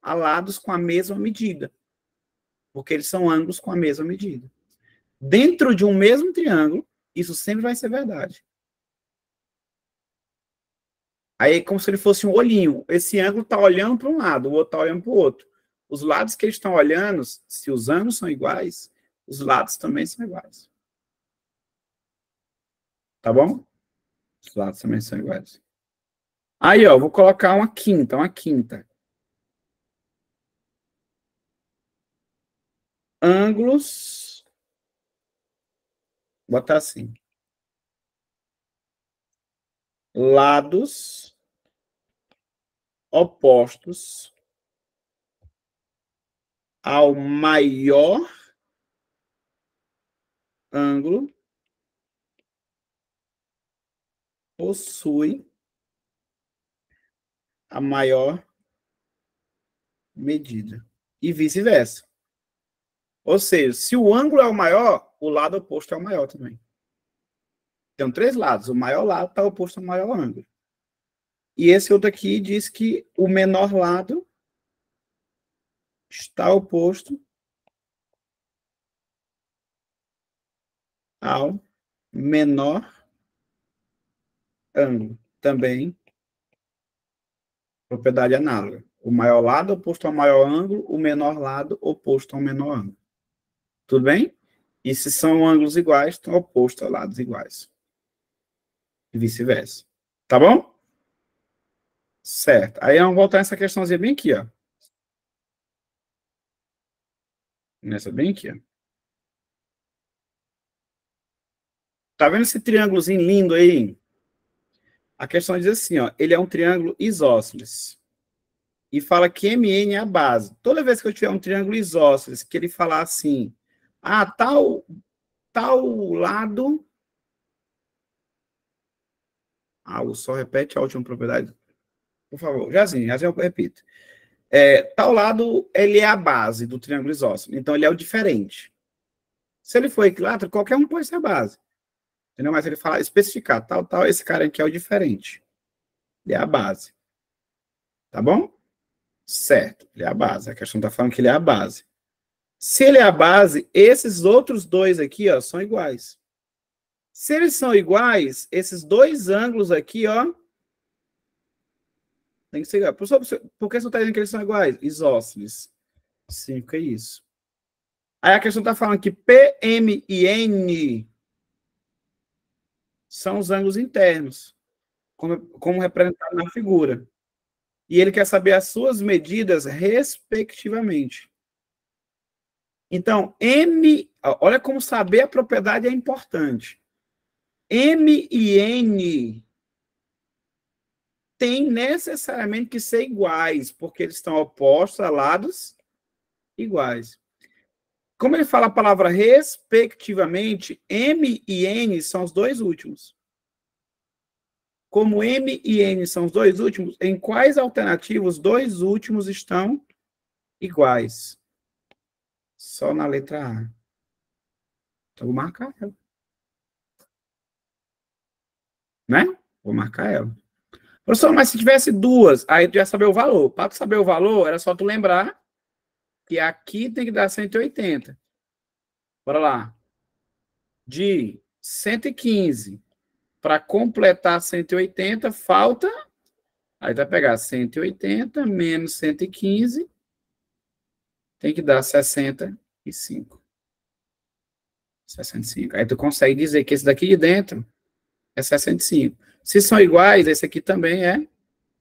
a lados com a mesma medida. Porque eles são ângulos com a mesma medida. Dentro de um mesmo triângulo, isso sempre vai ser verdade. Aí é como se ele fosse um olhinho. Esse ângulo está olhando para um lado, o outro está olhando para o outro. Os lados que eles estão olhando, se os ângulos são iguais, os lados também são iguais. Tá bom? Os lados também são iguais. Aí, ó, vou colocar uma quinta. Ângulos. Vou botar assim. Lados opostos ao maior ângulo possui a maior medida. E vice-versa. Ou seja, se o ângulo é o maior, o lado oposto é o maior também. Tem 3 lados. O maior lado está oposto ao maior ângulo. E esse outro aqui diz que o menor lado está oposto ao menor ângulo. Também propriedade análoga. O maior lado oposto ao maior ângulo, o menor lado oposto ao menor ângulo. Tudo bem? E se são ângulos iguais, estão opostos a lados iguais. E vice-versa. Tá bom? Certo. Aí vamos voltar nessa questãozinha bem aqui, ó. Nessa bem aqui, ó. Tá vendo esse triângulozinho lindo aí? A questão diz assim, ó. Ele é um triângulo isósceles. E fala que MN é a base. Toda vez que eu tiver um triângulo isósceles, que ele falar assim, ah, tal lado... Ah, só repete a última propriedade. Por favor, Jazinho eu repito. Tal lado, ele é a base do triângulo isósceles. Então, ele é o diferente. Se ele for equilátero, qualquer um pode ser a base. Entendeu? Mas ele fala, especificar, tal, esse cara aqui é o diferente. Ele é a base. Tá bom? Certo, ele é a base. A questão está falando que ele é a base. Se ele é a base, esses outros dois aqui, ó, são iguais. Se eles são iguais, esses dois ângulos aqui, ó, tem que ser igual. Por que você está dizendo que eles são iguais? Isósceles. Sim, que é isso. Aí a questão está falando que PM e N são os ângulos internos, como representado na figura. E ele quer saber as suas medidas respectivamente. Então, M, olha como saber a propriedade é importante. M e N têm necessariamente que ser iguais, porque eles estão opostos a lados iguais. Como ele fala a palavra respectivamente, M e N são os dois últimos. Como M e N são os dois últimos, em quais alternativas os dois últimos estão iguais? Só na letra A. Então, vou marcar ela. Né? Vou marcar ela. Professor, mas se tivesse duas, aí tu ia saber o valor. Para tu saber o valor, era só tu lembrar que aqui tem que dar 180. Bora lá. De 115 para completar 180, falta... Aí vai pegar 180 menos 115, tem que dar 65. 65. Aí tu consegue dizer que esse daqui de dentro é 65. Se são iguais, esse aqui também é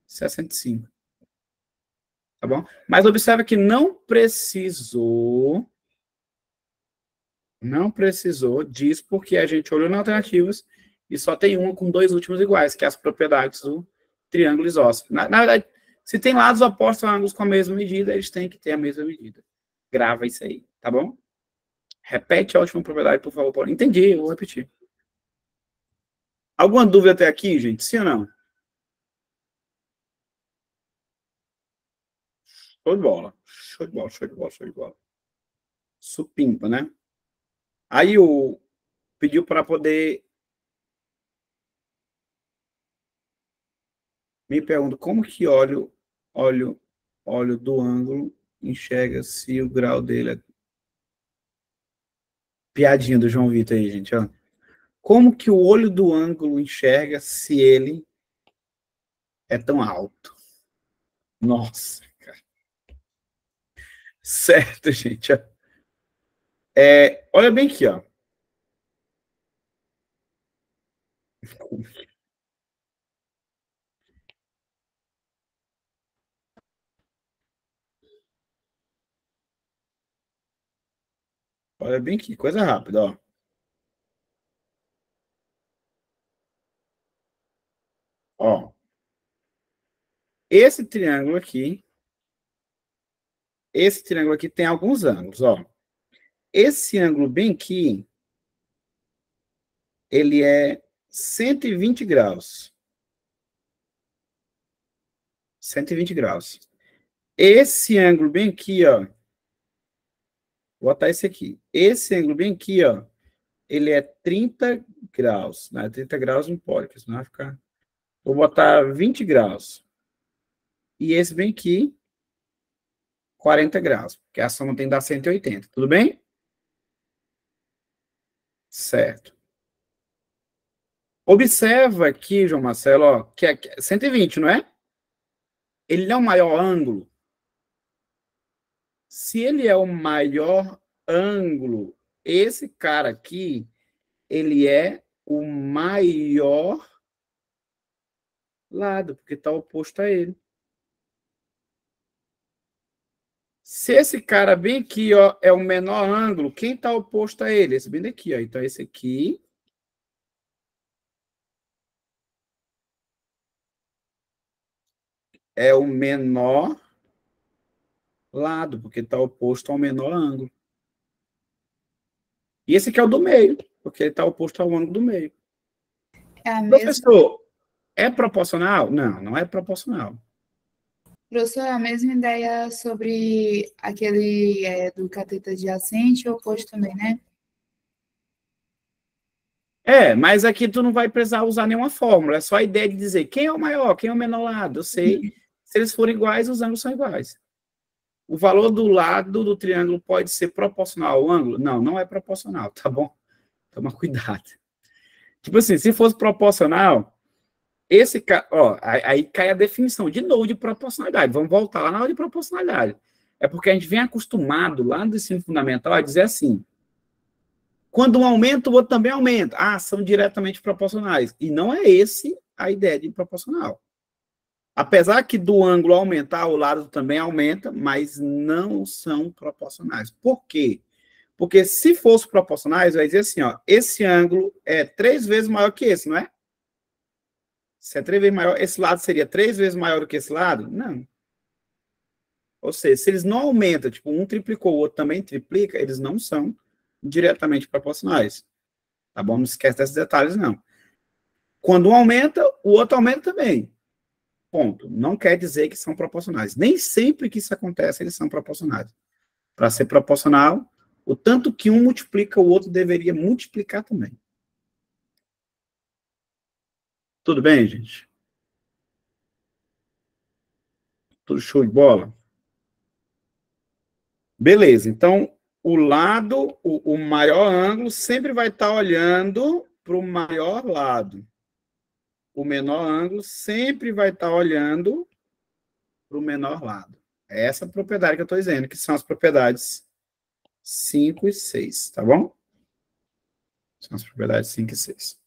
65. Tá bom? Mas observa que não precisou disso, porque a gente olhou nas alternativas e só tem uma com dois últimos iguais, que é as propriedades do triângulo isósceles. Na verdade, se tem lados opostos a ângulos com a mesma medida, eles têm que ter a mesma medida. Grava isso aí, tá bom? Repete a última propriedade, por favor, Paulo. Entendi, eu vou repetir. Alguma dúvida até aqui, gente? Sim ou não? Show de bola. Show de bola, show de bola, show de bola. Supimpa, né? Aí o pediu para poder... Me pergunto, como que óleo do ângulo enxerga se o grau dele é... Piadinha do João Vitor aí, gente, ó. Como que o olho do ângulo enxerga se ele é tão alto? Nossa, cara. Certo, gente. Olha bem aqui, ó. Olha bem aqui, coisa rápida, ó. Ó. Esse triângulo aqui tem alguns ângulos, ó. Esse ângulo bem aqui, ele é 120 graus. 120 graus. Esse ângulo bem aqui, ó, Vou botar esse aqui. Esse ângulo bem aqui, ó, ele é 30 graus. Né? 30 graus não pode, porque senão vai ficar... Vou botar 20 graus. E esse bem aqui, 40 graus, porque a soma tem que dar 180. Tudo bem? Certo. Observa aqui, João Marcelo, ó, que é 120, não é? Ele é o maior ângulo. Se ele é o maior ângulo, esse cara aqui, ele é o maior lado, porque está oposto a ele. Se esse cara bem aqui, ó, é o menor ângulo, quem está oposto a ele? Esse bem daqui, ó. Então, esse aqui é o menor lado, porque está oposto ao menor ângulo. E esse aqui é o do meio, porque ele está oposto ao ângulo do meio. É a mesma, Professor, é proporcional? Não, não é proporcional. professor, é a mesma ideia sobre aquele do cateto adjacente e oposto também, né? É, mas aqui tu não vai precisar usar nenhuma fórmula, é só a ideia de dizer quem é o maior, quem é o menor lado. Eu sei, se eles forem iguais, os ângulos são iguais. O valor do lado do triângulo pode ser proporcional ao ângulo? Não, não é proporcional, tá bom? Toma cuidado. Tipo assim, se fosse proporcional, esse, ó, aí cai a definição de novo de proporcionalidade. Vamos voltar lá na hora de proporcionalidade. É porque a gente vem acostumado lá do ensino fundamental a dizer assim, quando um aumenta, o outro também aumenta. Ah, são diretamente proporcionais. E não é esse a ideia de proporcional. Apesar que do ângulo aumentar, o lado também aumenta, mas não são proporcionais. Por quê? Porque se fosse proporcionais, vai dizer assim, ó, esse ângulo é 3 vezes maior que esse, não é? Se é 3 vezes maior, esse lado seria 3 vezes maior do que esse lado? Não. Ou seja, se eles não aumentam, tipo, um triplicou, o outro também triplica, eles não são diretamente proporcionais. Tá bom? Não esquece desses detalhes, não. Quando um aumenta, o outro aumenta também. Ponto. Não quer dizer que são proporcionais. Nem sempre que isso acontece, eles são proporcionais. Para ser proporcional, o tanto que um multiplica, o outro deveria multiplicar também. Tudo bem, gente? Tudo show de bola? Beleza. Então, o lado, o maior ângulo, sempre vai estar olhando para o maior lado. O menor ângulo sempre vai estar olhando para o menor lado. É essa propriedade que eu estou dizendo, que são as propriedades 5 e 6, tá bom? São as propriedades 5 e 6.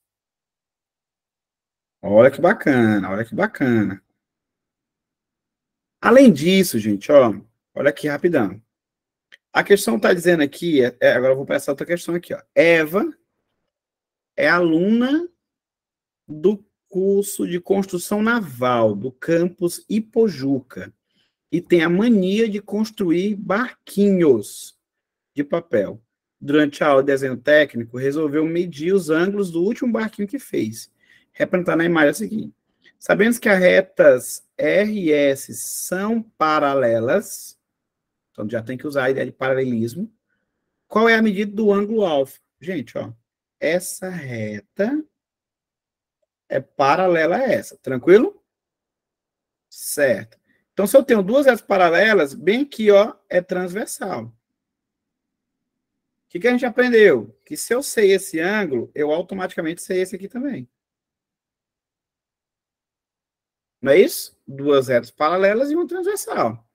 Olha que bacana, olha que bacana. Além disso, gente, ó, olha aqui rapidão. A questão está dizendo aqui, agora eu vou passar outra questão aqui, ó. Eva é aluna do curso de construção naval do campus Ipojuca e tem a mania de construir barquinhos de papel. Durante a aula de desenho técnico, resolveu medir os ângulos do último barquinho que fez. Representar na imagem a seguinte. Sabendo que as retas R e S são paralelas, então já tem que usar a ideia de paralelismo, qual é a medida do ângulo alfa? Gente, ó, essa reta é paralela a essa, tranquilo? Certo. Então, se eu tenho duas retas paralelas, bem aqui, ó, é transversal. O que a gente aprendeu? Que se eu sei esse ângulo, eu automaticamente sei esse aqui também. Não é isso? Duas retas paralelas e uma transversal.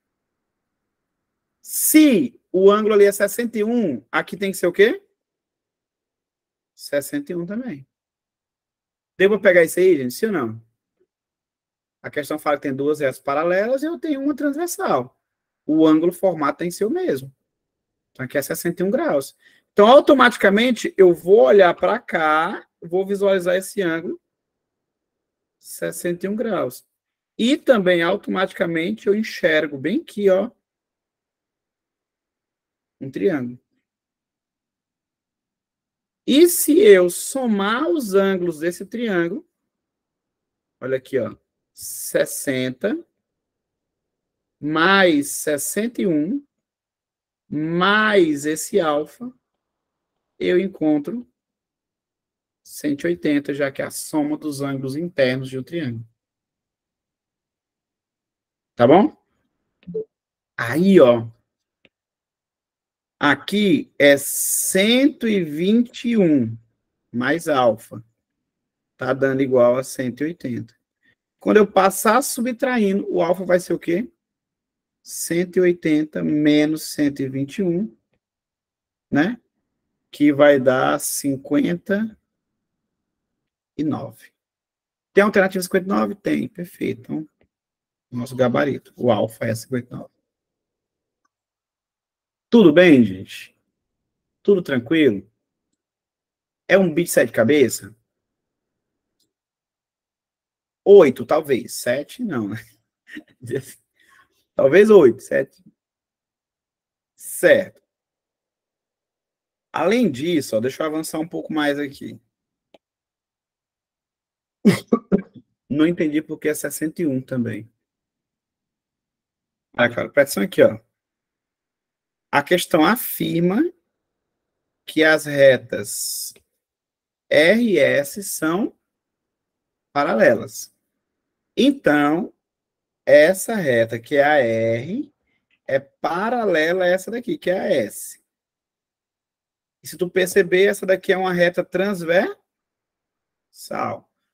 Se o ângulo ali é 61, aqui tem que ser o quê? 61 também. Devo pegar isso aí, gente? Sim ou não? A questão fala que tem duas retas paralelas e eu tenho uma transversal. O ângulo formado tem que ser o mesmo. Então, aqui é 61 graus. Então, automaticamente, eu vou olhar para cá, vou visualizar esse ângulo, 61 graus. E também, automaticamente, eu enxergo bem aqui, ó, um triângulo. E se eu somar os ângulos desse triângulo, olha aqui, ó, 60 mais 61 mais esse alfa, eu encontro 180, já que é a soma dos ângulos internos de um triângulo. Tá bom? Aí, ó. Aqui é 121 mais alfa. Tá dando igual a 180. Quando eu passar subtraindo, o alfa vai ser o quê? 180 menos 121, né? Que vai dar 59. Tem alternativa 59? Tem, perfeito. Então, nosso gabarito. O alfa é 59. Tudo bem, gente? Tudo tranquilo? É um bicho de sete cabeças? 8, talvez. 7, não, né? Talvez 8, 7. Certo. Além disso, ó, deixa eu avançar um pouco mais aqui. Não entendi porque é 61 também. Ah, cara, presta atenção aqui, ó. A questão afirma que as retas R e S são paralelas. Então, essa reta, que é a R, é paralela a essa daqui, que é a S. E se tu perceber, essa daqui é uma reta transversal.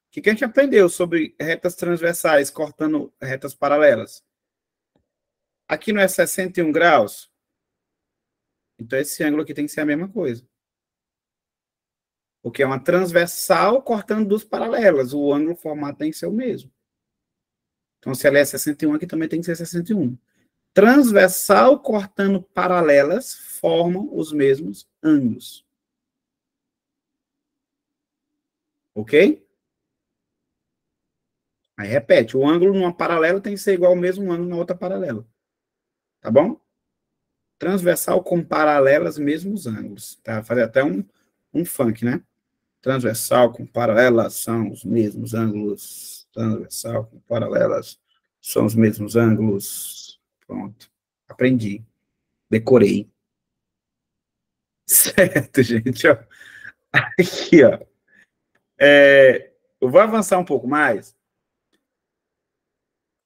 O que a gente aprendeu sobre retas transversais cortando retas paralelas? Aqui não é 61 graus? Então, esse ângulo aqui tem que ser a mesma coisa. Porque é uma transversal cortando duas paralelas. O ângulo, o formato tem que ser o mesmo. Então, se ela é 61, aqui também tem que ser 61. Transversal cortando paralelas formam os mesmos ângulos. Ok? Aí repete, o ângulo numa paralela tem que ser igual ao mesmo ângulo na outra paralela. Tá bom? Transversal com paralelas, mesmos ângulos. Tá? Fazer até um funk, né? Transversal com paralelas são os mesmos ângulos. Transversal com paralelas são os mesmos ângulos. Pronto. Aprendi. Decorei. Certo, gente. Ó. Aqui, ó. Eu vou avançar um pouco mais.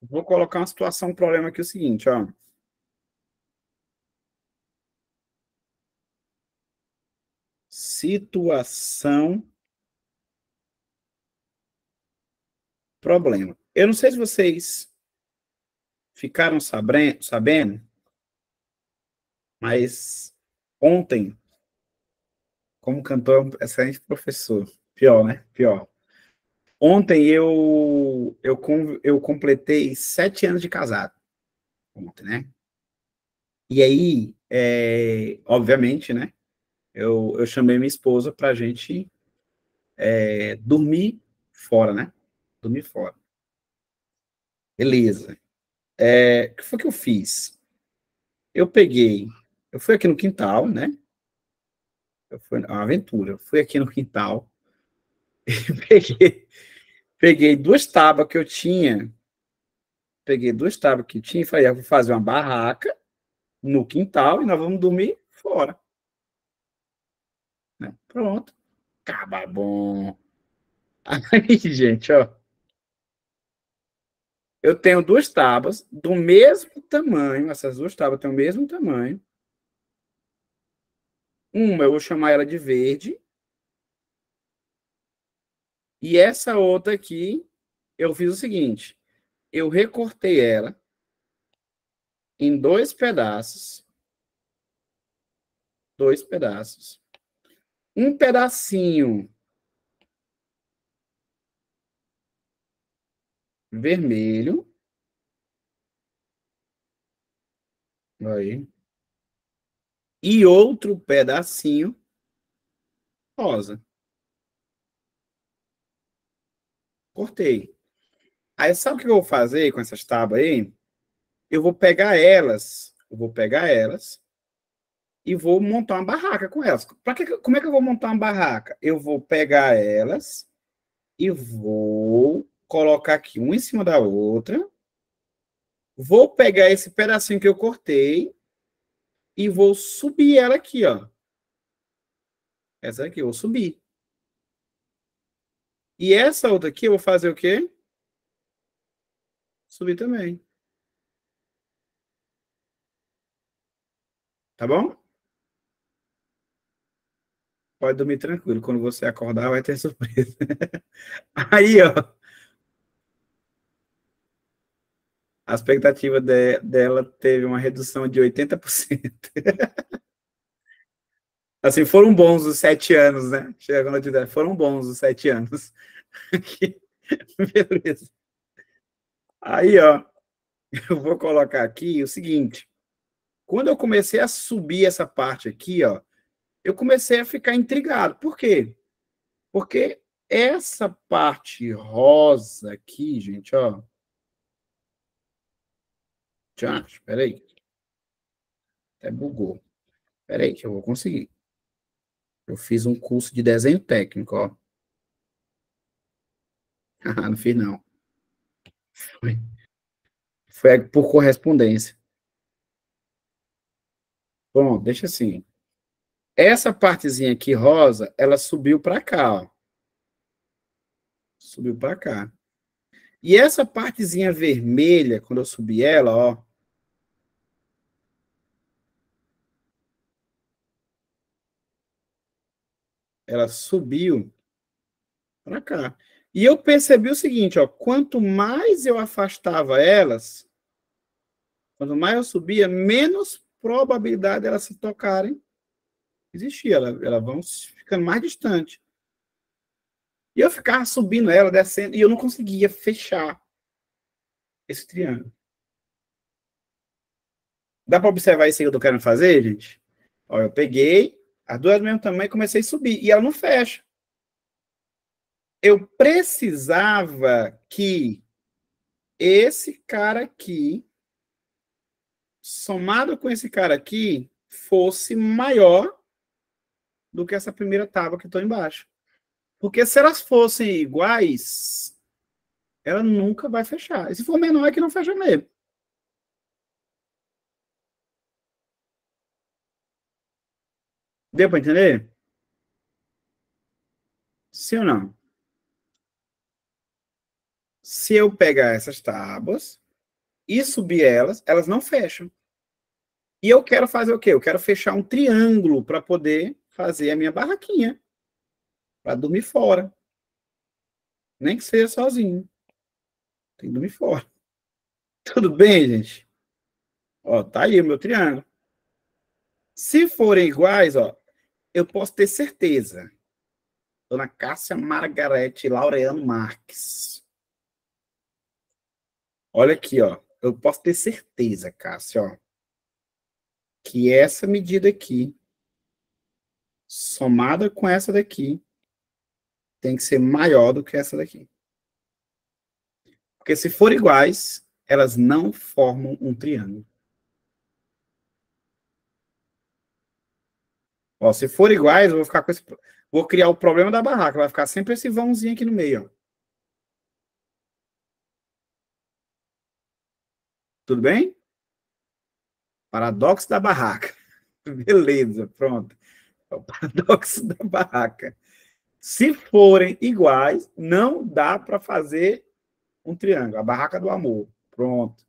Vou colocar uma situação, um problema aqui, o seguinte, ó. Situação, problema. Eu não sei se vocês ficaram sabendo, mas ontem, como cantor, excelente professor. Pior, né? Pior. Ontem eu completei 7 anos de casado. Ontem, né? E aí, obviamente, né? Eu chamei minha esposa pra gente dormir fora, né? Dormir fora. Beleza. O que foi que eu fiz? Eu fui aqui no quintal, né? Foi uma aventura. Eu fui aqui no quintal e peguei duas tábuas que eu tinha. Peguei duas tábuas que tinha e falei, eu vou fazer uma barraca no quintal e nós vamos dormir fora. Né? Pronto. Acaba bom. Aí, gente, ó. Eu tenho duas tábuas do mesmo tamanho. Essas duas tábuas têm o mesmo tamanho. Uma eu vou chamar ela de verde. E essa outra aqui, eu fiz o seguinte. Eu recortei ela em 2 pedaços. 2 pedaços. Um pedacinho vermelho. Aí. E outro pedacinho rosa. Cortei. Aí, sabe o que eu vou fazer com essas tábuas aí? Eu vou pegar elas e vou montar uma barraca com elas. Como é que eu vou montar uma barraca? Eu vou pegar elas e vou colocar aqui uma em cima da outra. Vou pegar esse pedacinho que eu cortei e vou subir ela aqui, ó. Essa aqui eu vou subir. E essa outra aqui eu vou fazer o quê? Subir também. Tá bom? Pode dormir tranquilo. Quando você acordar, vai ter surpresa. Aí, ó. A expectativa dela teve uma redução de 80%. Assim, foram bons os 7 anos, né? Chega quando eu te der, foram bons os 7 anos. Beleza. Aí, ó, eu vou colocar aqui o seguinte. Quando eu comecei a subir essa parte aqui, ó, eu comecei a ficar intrigado. Por quê? Porque essa parte rosa aqui, gente, ó. Já, espera aí. Até bugou. Espera aí que eu vou conseguir. Eu fiz um curso de desenho técnico, ó. Ah, não fiz, não. Foi por correspondência. Bom, deixa assim. Essa partezinha aqui rosa, ela subiu para cá, ó. Subiu para cá. E essa partezinha vermelha, quando eu subi ela, ó. Ela subiu para cá. E eu percebi o seguinte, ó. Quanto mais eu afastava elas, quanto mais eu subia, menos probabilidade delas se tocarem existia. Elas vão ficando mais distante. E eu ficava subindo ela, descendo, e eu não conseguia fechar esse triângulo. Dá para observar isso aí que eu tô querendo fazer, gente? Ó, eu peguei as duas do mesmo tamanho e comecei a subir. E ela não fecha. Eu precisava que esse cara aqui, somado com esse cara aqui, fosse maior do que essa primeira tábua que estou embaixo. Porque se elas fossem iguais, ela nunca vai fechar. E se for menor, é que não fecha mesmo. Deu para entender? Sim ou não? Se eu pegar essas tábuas e subir elas, elas não fecham. E eu quero fazer o quê? Eu quero fechar um triângulo para poder fazer a minha barraquinha. Para dormir fora. Nem que seja sozinho. Tem que dormir fora. Tudo bem, gente? Ó, tá aí o meu triângulo. Se forem iguais, ó, eu posso ter certeza. Dona Cássia Margarete Laureano Marques. Olha aqui, ó. Eu posso ter certeza, Cássia, ó, que essa medida aqui, somada com essa daqui, tem que ser maior do que essa daqui. Porque se forem iguais, elas não formam um triângulo. Ó, se forem iguais, eu vou ficar com esse... Vou criar o problema da barraca. Vai ficar sempre esse vãozinho aqui no meio, ó. Tudo bem? Paradoxo da barraca. Beleza, pronto. É o paradoxo da barraca. Se forem iguais, não dá para fazer um triângulo. A barraca do amor. Pronto.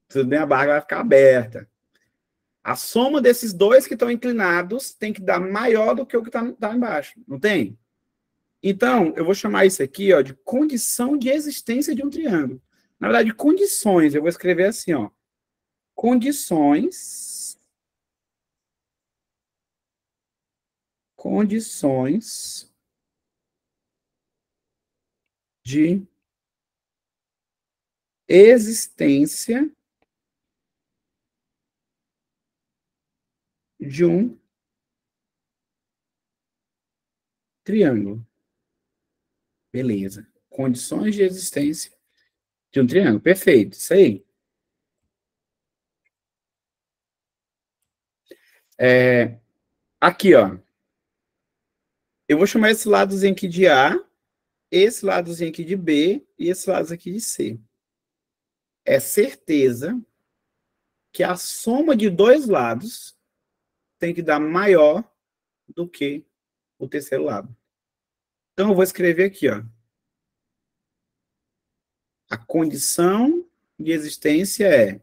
Tudo bem, a barraca vai ficar aberta. A soma desses dois que estão inclinados tem que dar maior do que o que está embaixo. Não tem? Então, eu vou chamar isso aqui, ó, de condição de existência de um triângulo. Na verdade, condições. Eu vou escrever assim, ó. Condições de existência de um triângulo. Beleza. Condições de existência de um triângulo. Perfeito. Isso aí. Aqui, ó. Eu vou chamar esse ladozinho aqui de A, esse ladozinho aqui de B e esse lado aqui de C. É certeza que a soma de dois lados tem que dar maior do que o terceiro lado. Então, eu vou escrever aqui, ó. A condição de existência é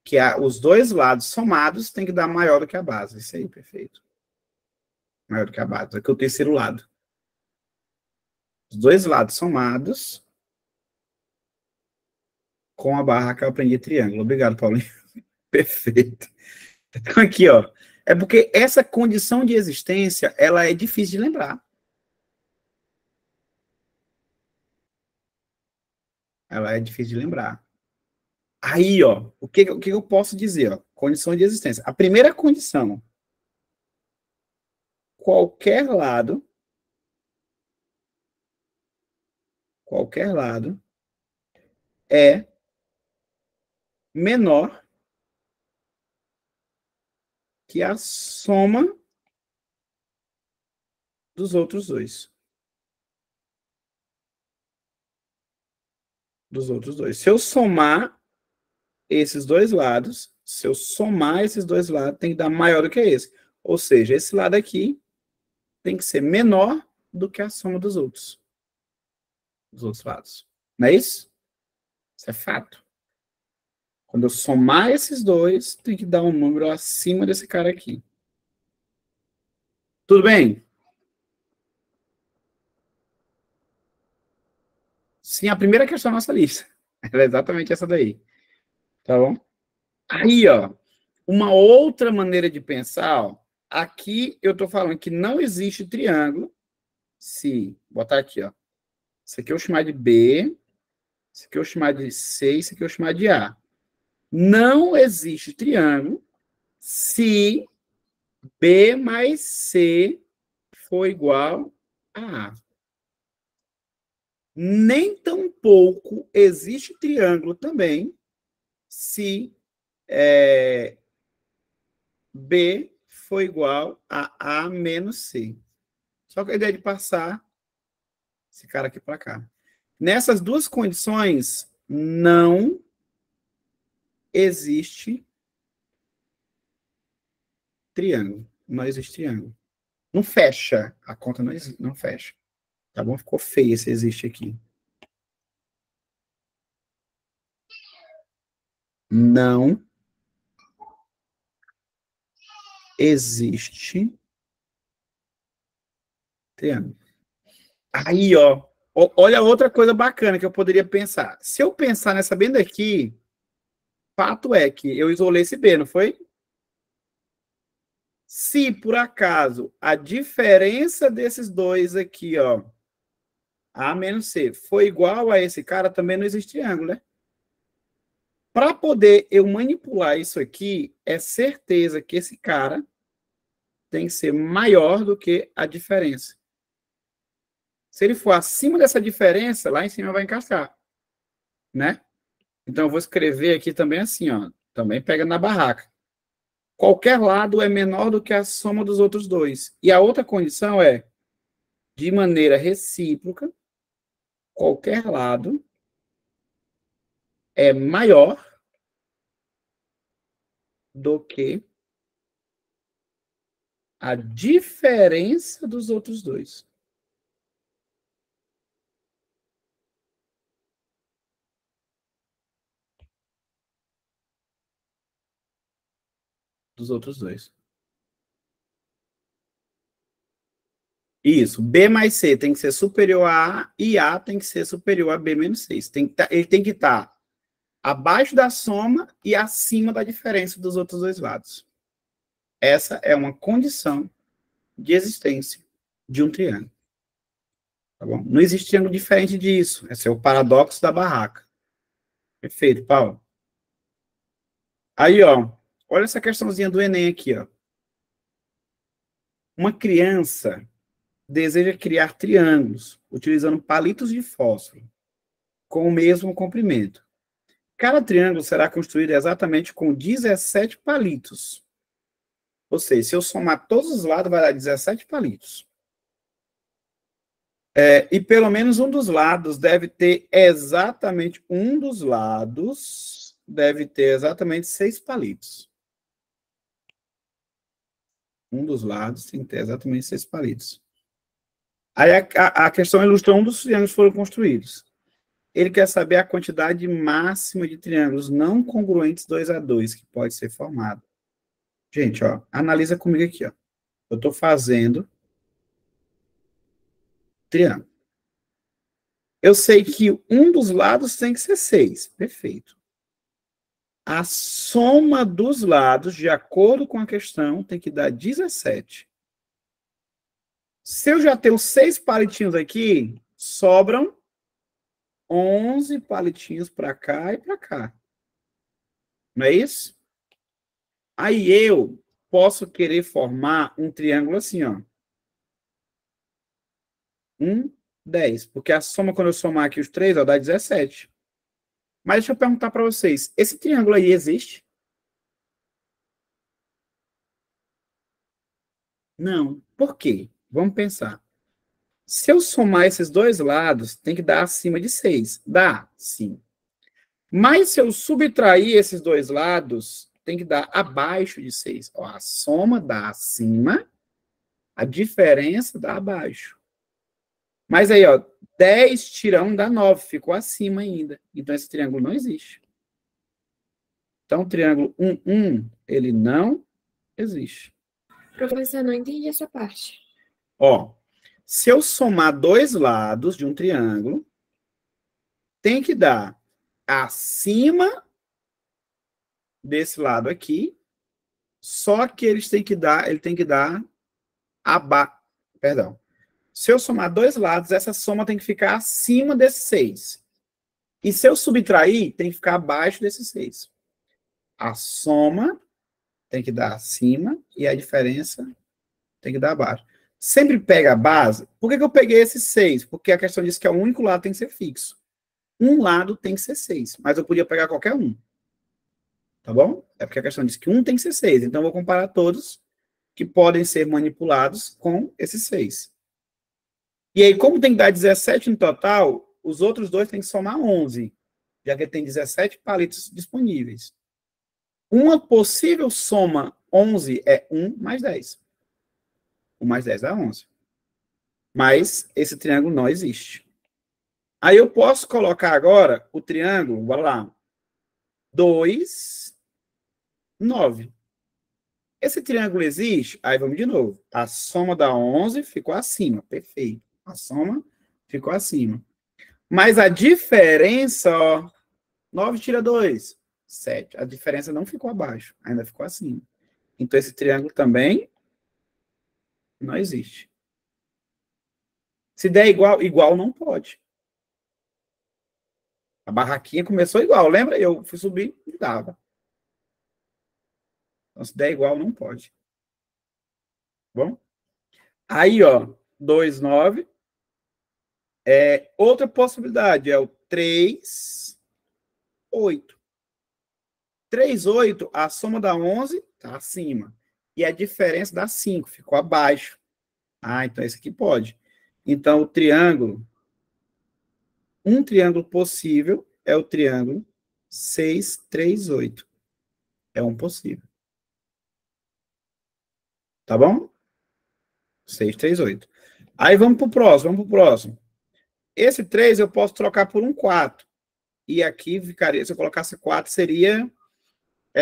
que os dois lados somados tem que dar maior do que a base. Isso aí, perfeito. Maior do que a base, do que o terceiro lado. Os dois lados somados com a barra que eu aprendi triângulo. Obrigado, Paulinho. Perfeito. Então, aqui, ó. É porque essa condição de existência, ela é difícil de lembrar. Ela é difícil de lembrar. Aí, ó, o que eu posso dizer, ó? Condição de existência. A primeira condição, qualquer lado é menor que a soma dos outros dois. Se eu somar esses dois lados, tem que dar maior do que esse. Ou seja, esse lado aqui tem que ser menor do que a soma dos outros lados. Não é isso? Isso é fato. Quando eu somar esses dois, tem que dar um número acima desse cara aqui. Tudo bem? Sim, a primeira questão da nossa lista. Ela é exatamente essa daí. Tá bom? Aí, ó, uma outra maneira de pensar, ó, aqui eu estou falando que não existe triângulo se, botar aqui, ó, isso aqui eu vou chamar de B, isso aqui eu vou chamar de C, isso aqui eu vou chamar de A. Não existe triângulo se B mais C for igual a A. Nem tampouco existe triângulo também se B for igual a A menos C. Só que a ideia de passar esse cara aqui para cá. Nessas duas condições, não existe triângulo. Não existe triângulo. Não fecha. A conta não fecha. Tá bom? Ficou feio esse existe aqui. Não existe triângulo. Aí, ó. Olha outra coisa bacana que eu poderia pensar. Se eu pensar nessa bem daqui, fato é que eu isolei esse B, não foi? Se, por acaso, a diferença desses dois aqui, ó, A menos C, for igual a esse cara, também não existe triângulo, né? Para poder eu manipular isso aqui, é certeza que esse cara tem que ser maior do que a diferença. Se ele for acima dessa diferença, lá em cima vai encaixar, né? Então, eu vou escrever aqui também assim, ó. Também pega na barraca. Qualquer lado é menor do que a soma dos outros dois. E a outra condição é, de maneira recíproca, qualquer lado é maior do que a diferença dos outros dois. Dos outros dois. Isso. B mais C tem que ser superior a A e A tem que ser superior a B menos C. Ele tem que estar abaixo da soma e acima da diferença dos outros dois lados. Essa é uma condição de existência de um triângulo. Tá bom? Não existe triângulo diferente disso. Esse é o paradoxo da barraca. Perfeito, Paulo. Aí, ó. Olha essa questãozinha do Enem aqui, ó. Uma criança deseja criar triângulos utilizando palitos de fósforo com o mesmo comprimento. Cada triângulo será construído exatamente com 17 palitos. Ou seja, se eu somar todos os lados, vai dar 17 palitos. E pelo menos um dos lados deve ter exatamente um dos lados deve ter exatamente 6 palitos. Um dos lados tem que ter exatamente 6 palitos. Aí a questão ilustra um dos triângulos que foram construídos. Ele quer saber a quantidade máxima de triângulos não congruentes 2 a 2 que pode ser formado. Gente, ó, analisa comigo aqui, ó. Eu estou fazendo triângulo. Eu sei que um dos lados tem que ser 6. Perfeito. A soma dos lados, de acordo com a questão, tem que dar 17. Se eu já tenho 6 palitinhos aqui, sobram 11 palitinhos para cá e para cá. Não é isso? Aí eu posso querer formar um triângulo assim, ó. 10. Porque a soma, quando eu somar aqui os 3, ó, dá 17. Mas deixa eu perguntar para vocês, esse triângulo aí existe? Não. Por quê? Vamos pensar. Se eu somar esses dois lados, tem que dar acima de 6. Dá? Sim. Mas se eu subtrair esses dois lados, tem que dar abaixo de 6. Ó, a soma dá acima, a diferença dá abaixo. Mas aí, ó, 10 tira 1 dá 9, ficou acima ainda. Então esse triângulo não existe. Então o triângulo 1, ele não existe. Professor, não entendi essa parte. Ó, se eu somar dois lados de um triângulo, tem que dar acima desse lado aqui, só que ele tem que dar abaixo. Perdão. Se eu somar dois lados, essa soma tem que ficar acima desses 6. E se eu subtrair, tem que ficar abaixo desses 6. A soma tem que dar acima e a diferença tem que dar abaixo. Sempre pega a base. Por que eu peguei esses 6? Porque a questão diz que é o único lado que tem que ser fixo. Um lado tem que ser 6, mas eu podia pegar qualquer um. Tá bom? É porque a questão diz que um tem que ser 6. Então, eu vou comparar todos que podem ser manipulados com esses 6. E aí, como tem que dar 17 no total, os outros dois têm que somar 11, já que tem 17 palitos disponíveis. Uma possível soma 11 é 1 mais 10. 1 mais 10 dá 11. Mas esse triângulo não existe. Aí eu posso colocar agora o triângulo, bora lá, 2, 9. Esse triângulo existe? Aí vamos de novo. A soma da 11 ficou acima. Perfeito. A soma ficou acima. Mas a diferença, ó, 9 tira 2, 7. A diferença não ficou abaixo, ainda ficou acima. Então esse triângulo também não existe. Se der igual, igual não pode. A barraquinha começou igual, lembra? Eu fui subir e dava. Então, se der igual, não pode. Bom? Aí, ó, 2, 9. Outra possibilidade é o 3, 8. 3, 8, a soma dá 11, tá acima. E a diferença dá 5, ficou abaixo. Ah, então esse aqui pode. Então, o triângulo, um triângulo possível é o triângulo 6, 3, 8. É um possível. Tá bom? 6, 3, 8. Aí vamos pro próximo. Esse 3 eu posso trocar por um 4. E aqui ficaria, se eu colocasse 4, seria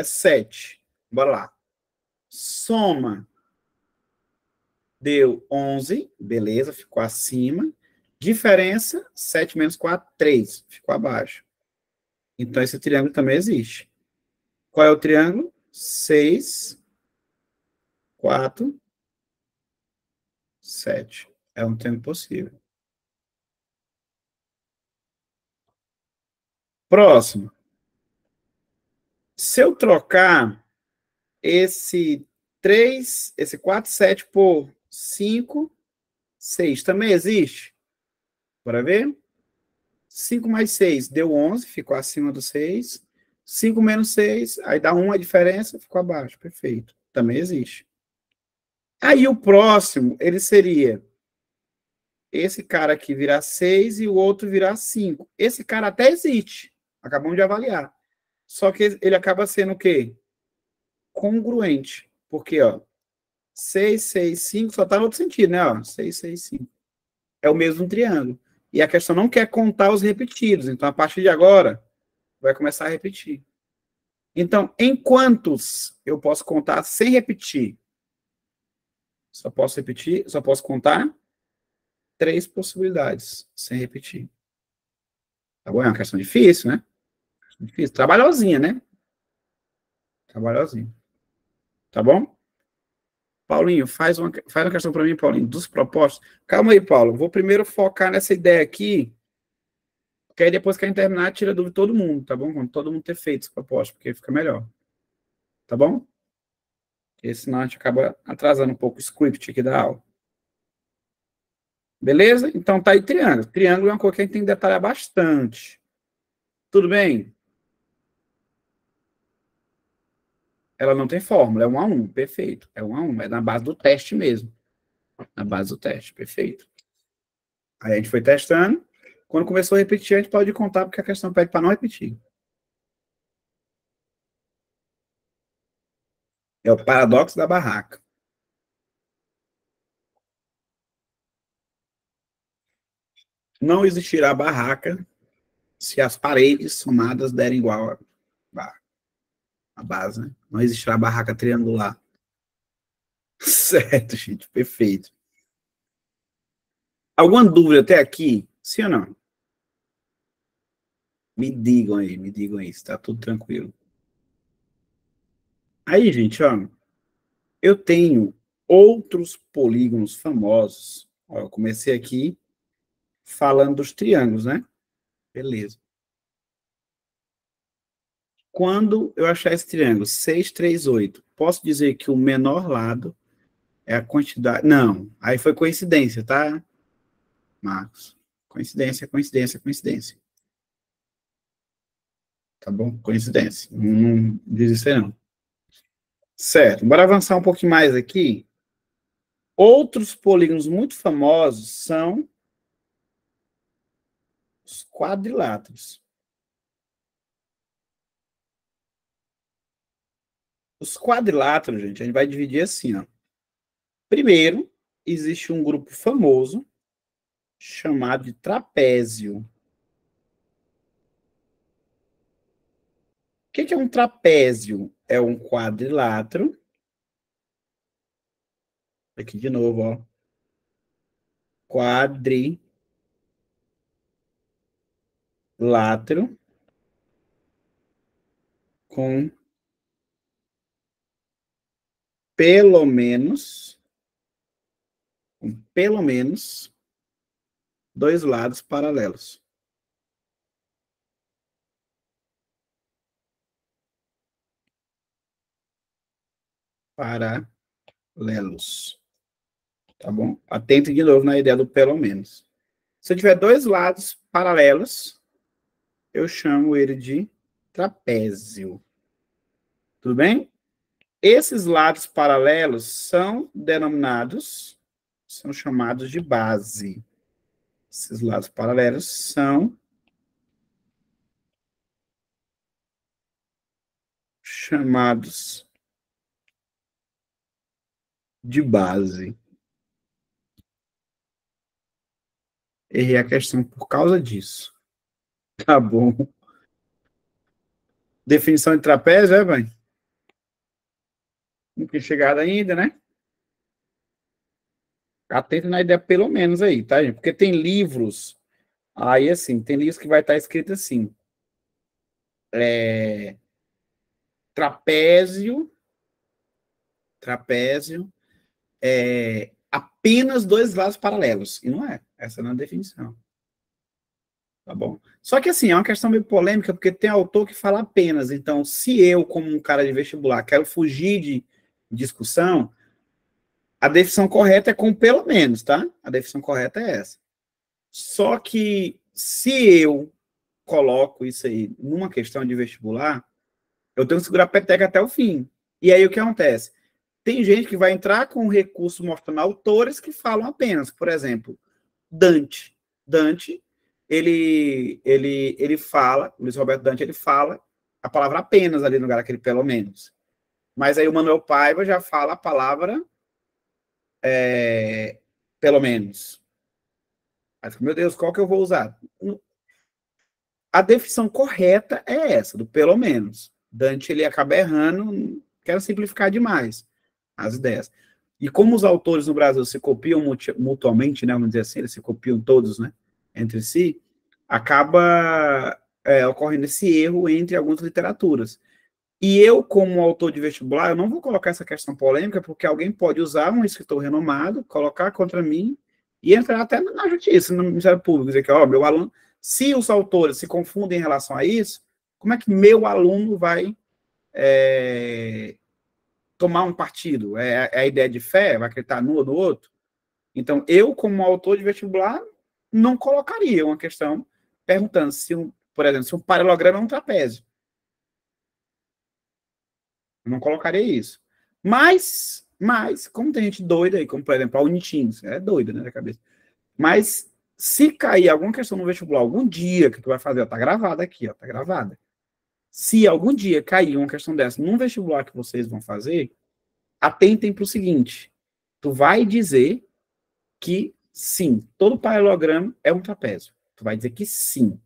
7. Bora lá. Soma. Deu 11. Beleza, ficou acima. Diferença, 7 menos 4, 3. Ficou abaixo. Então, esse triângulo também existe. Qual é o triângulo? 6, 4, 7. É um triângulo possível. Próximo. Se eu trocar esse 3, esse 4, 7 por 5, 6, também existe? Bora ver? 5 mais 6 deu 11, ficou acima do 6. 5 menos 6, aí dá 1 a diferença, ficou abaixo. Perfeito. Também existe. Aí o próximo, ele seria esse cara aqui virar 6 e o outro virar 5. Esse cara até existe. Acabamos de avaliar. só que ele acaba sendo o quê? Congruente. Porque, ó, 6, 6, 5 só está no outro sentido, né? Ó, 6, 6, 5. É o mesmo triângulo. E a questão não quer contar os repetidos. Então, a partir de agora, vai começar a repetir. Então, em quantos eu posso contar sem repetir? Só posso contar 3 possibilidades sem repetir. Tá bom? É uma questão difícil, né? Difícil. Trabalhosinha, né? Trabalhosinha. Tá bom? Paulinho, faz uma questão para mim, Paulinho, dos propostos. Calma aí, Paulo. Vou primeiro focar nessa ideia aqui, porque aí depois que a gente terminar, tira dúvida de todo mundo, tá bom? Quando todo mundo ter feito os propostos, porque fica melhor. Tá bom? Porque senão a gente acaba atrasando um pouco o script aqui da aula. Beleza? Então tá aí triângulo. Triângulo é uma coisa que a gente tem que detalhar bastante. Tudo bem? Ela não tem fórmula, é 1 a 1, perfeito. É 1 a 1, é na base do teste mesmo. Na base do teste, perfeito. Aí a gente foi testando. Quando começou a repetir, a gente pode contar, porque a questão pede para não repetir. É o paradoxo da barraca. Não existirá barraca se as paredes somadas derem igual a base, né? Não existirá barraca triangular. Certo, gente, perfeito. Alguma dúvida até aqui? Sim ou não? Me digam aí, se tá tudo tranquilo. Aí, gente, ó, eu tenho outros polígonos famosos. Ó, eu comecei aqui falando dos triângulos, né? Beleza. Quando eu achar esse triângulo 6, 3, 8, posso dizer que o menor lado é a quantidade... Não, aí foi coincidência, tá, Marcos? Coincidência. Tá bom? Coincidência. Não diz isso aí, não. Certo, bora avançar um pouquinho mais aqui. Outros polígonos muito famosos são os quadriláteros. Os quadriláteros, gente, a gente vai dividir assim, ó. Primeiro, existe um grupo famoso chamado de trapézio. O que é um trapézio? É um quadrilátero. Aqui de novo, ó. Quadrilátero com pelo menos 2 lados paralelos. Paralelos. Tá bom? Atente de novo na ideia do pelo menos. Se eu tiver 2 lados paralelos, eu chamo ele de trapézio. Tudo bem? Esses lados paralelos são chamados de base. Esses lados paralelos são chamados de base. Errei a questão por causa disso. Tá bom. Definição de trapézio, vai? Não tem chegado ainda, né? Atento na ideia pelo menos aí, tá, gente? Porque tem livros, aí assim, tem livros que vai estar escrito assim, trapézio, apenas 2 lados paralelos. E não é, essa não é a definição. Tá bom? Só que assim, é uma questão meio polêmica, porque tem autor que fala apenas. Então, se eu, como um cara de vestibular, quero fugir de discussão, a definição correta é com pelo menos, tá? A definição correta é essa. Só que se eu coloco isso aí numa questão de vestibular, eu tenho que segurar a peteca até o fim. E aí o que acontece? Tem gente que vai entrar com recurso mostrando autores que falam apenas. Por exemplo, Dante. Dante, ele fala, Luiz Roberto Dante, ele fala a palavra apenas ali no lugar daquele pelo menos. Mas aí o Manuel Paiva já fala a palavra pelo menos. Aí, meu Deus, qual que eu vou usar? A definição correta é essa, do pelo menos. Dante, ele acaba errando, quero simplificar demais as ideias. E como os autores no Brasil se copiam mutuamente, né, vamos dizer assim, eles se copiam todos, né, entre si, acaba ocorrendo esse erro entre algumas literaturas. E eu, como autor de vestibular, eu não vou colocar essa questão polêmica, porque alguém pode usar um escritor renomado, colocar contra mim e entrar até na justiça, no Ministério Público, dizer que, ó, meu aluno, se os autores se confundem em relação a isso, como é que meu aluno vai tomar um partido? É a ideia de fé? Vai acreditar no ou no outro? Então, eu, como autor de vestibular, não colocaria uma questão perguntando se, por exemplo, se um paralelogramo é um trapézio. Eu não colocaria isso. Mas, como tem gente doida aí, como, por exemplo, a Unitins, é doida, né, da cabeça. Mas, se cair alguma questão no vestibular, algum dia que tu vai fazer, ó, tá gravada aqui, ó, tá gravada. Se algum dia cair uma questão dessa num vestibular que vocês vão fazer, atentem para o seguinte, tu vai dizer que sim, todo paralelogramo é um trapézio. Tu vai dizer que sim.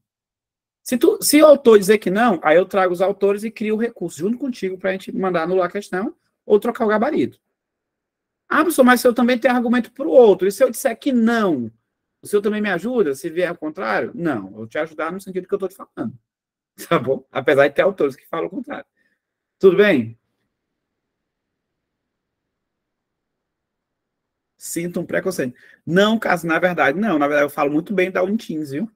Se o autor dizer que não, aí eu trago os autores e crio o recurso junto contigo para a gente mandar anular a questão ou trocar o gabarito. Ah, professor, mas se eu também tenho argumento para o outro, e se eu disser que não, o senhor também me ajuda? Se vier ao contrário? Não, eu vou te ajudar no sentido que eu estou te falando. Tá bom? Apesar de ter autores que falam o contrário. Tudo bem? Sinto um preconceito. Não, caso, na verdade, eu falo muito bem da Unitins, viu?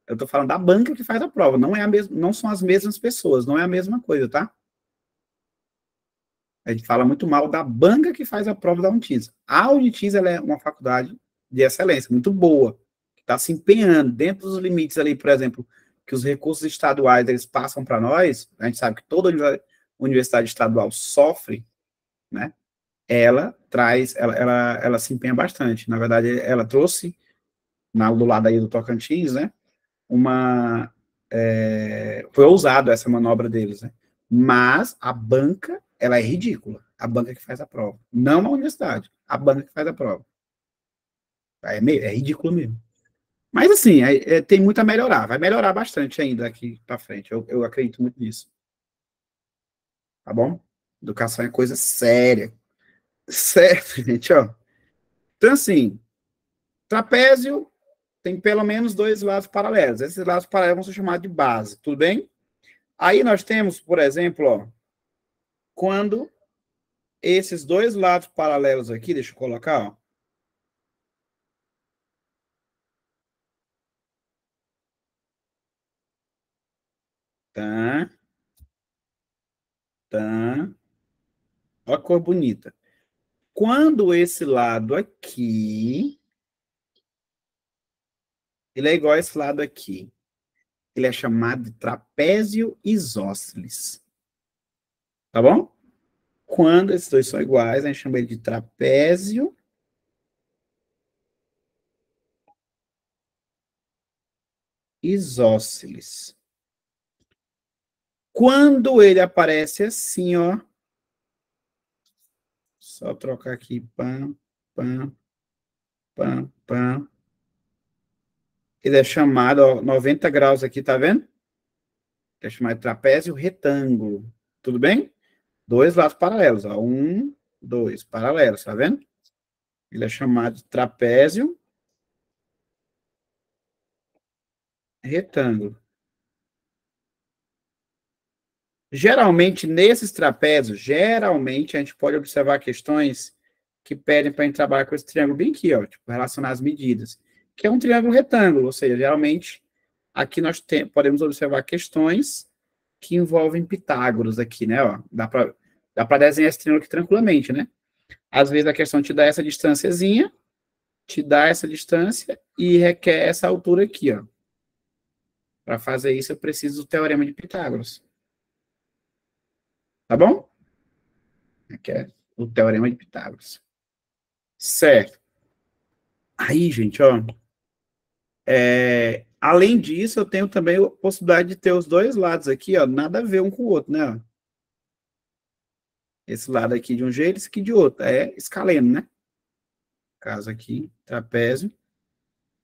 Eu estou falando da banca que faz a prova, não são as mesmas pessoas, não é a mesma coisa, tá? A gente fala muito mal da banca que faz a prova da Unitins. A Unitins, ela é uma faculdade de excelência, muito boa, que está se empenhando dentro dos limites ali, por exemplo, que os recursos estaduais eles passam para nós. A gente sabe que toda universidade estadual sofre, né? Ela se empenha bastante. Na verdade, ela trouxe, do lado aí do Tocantins, né? Foi ousado essa manobra deles, né? Mas a banca, ela é ridícula. A banca que faz a prova. Não a universidade. A banca que faz a prova. É ridículo mesmo. Mas, assim, tem muito a melhorar. Vai melhorar bastante ainda aqui para frente. Eu acredito muito nisso. Tá bom? Educação é coisa séria. Certo, gente, ó. Então, assim, trapézio tem pelo menos dois lados paralelos. Esses lados paralelos vão ser chamados de base, tudo bem? Aí nós temos, por exemplo, ó, quando esses dois lados paralelos aqui, deixa eu colocar, ó. Tá. Olha a cor bonita. Quando esse lado aqui, ele é igual a esse lado aqui. Ele é chamado de trapézio isósceles. Tá bom? Quando esses dois são iguais, a gente chama ele de trapézio isósceles. Quando ele aparece assim, ó, só trocar aqui, pam, pam, pam, pam. Ele é chamado, ó, 90 graus aqui, tá vendo? É chamado de trapézio retângulo. Tudo bem? Dois lados paralelos, ó. Um, dois, paralelos, tá vendo? Ele é chamado de trapézio retângulo. Geralmente, nesses trapézios, a gente pode observar questões que pedem para a gente trabalhar com esse triângulo bem aqui, ó, tipo, relacionar as medidas, que é um triângulo retângulo, ou seja, geralmente, aqui nós podemos observar questões que envolvem Pitágoras aqui, né, ó, dá para desenhar esse triângulo aqui tranquilamente, né? Às vezes a questão te dá essa distânciazinha, te dá essa distância e requer essa altura aqui, ó. Para fazer isso, eu preciso do teorema de Pitágoras. Tá bom? Aqui é o teorema de Pitágoras. Certo. Aí, gente, ó, Além disso, eu tenho também a possibilidade de ter os dois lados aqui, ó, nada a ver um com o outro, né? Ó. Esse lado aqui de um jeito, esse aqui de outro. É escaleno, né? Caso aqui, trapézio,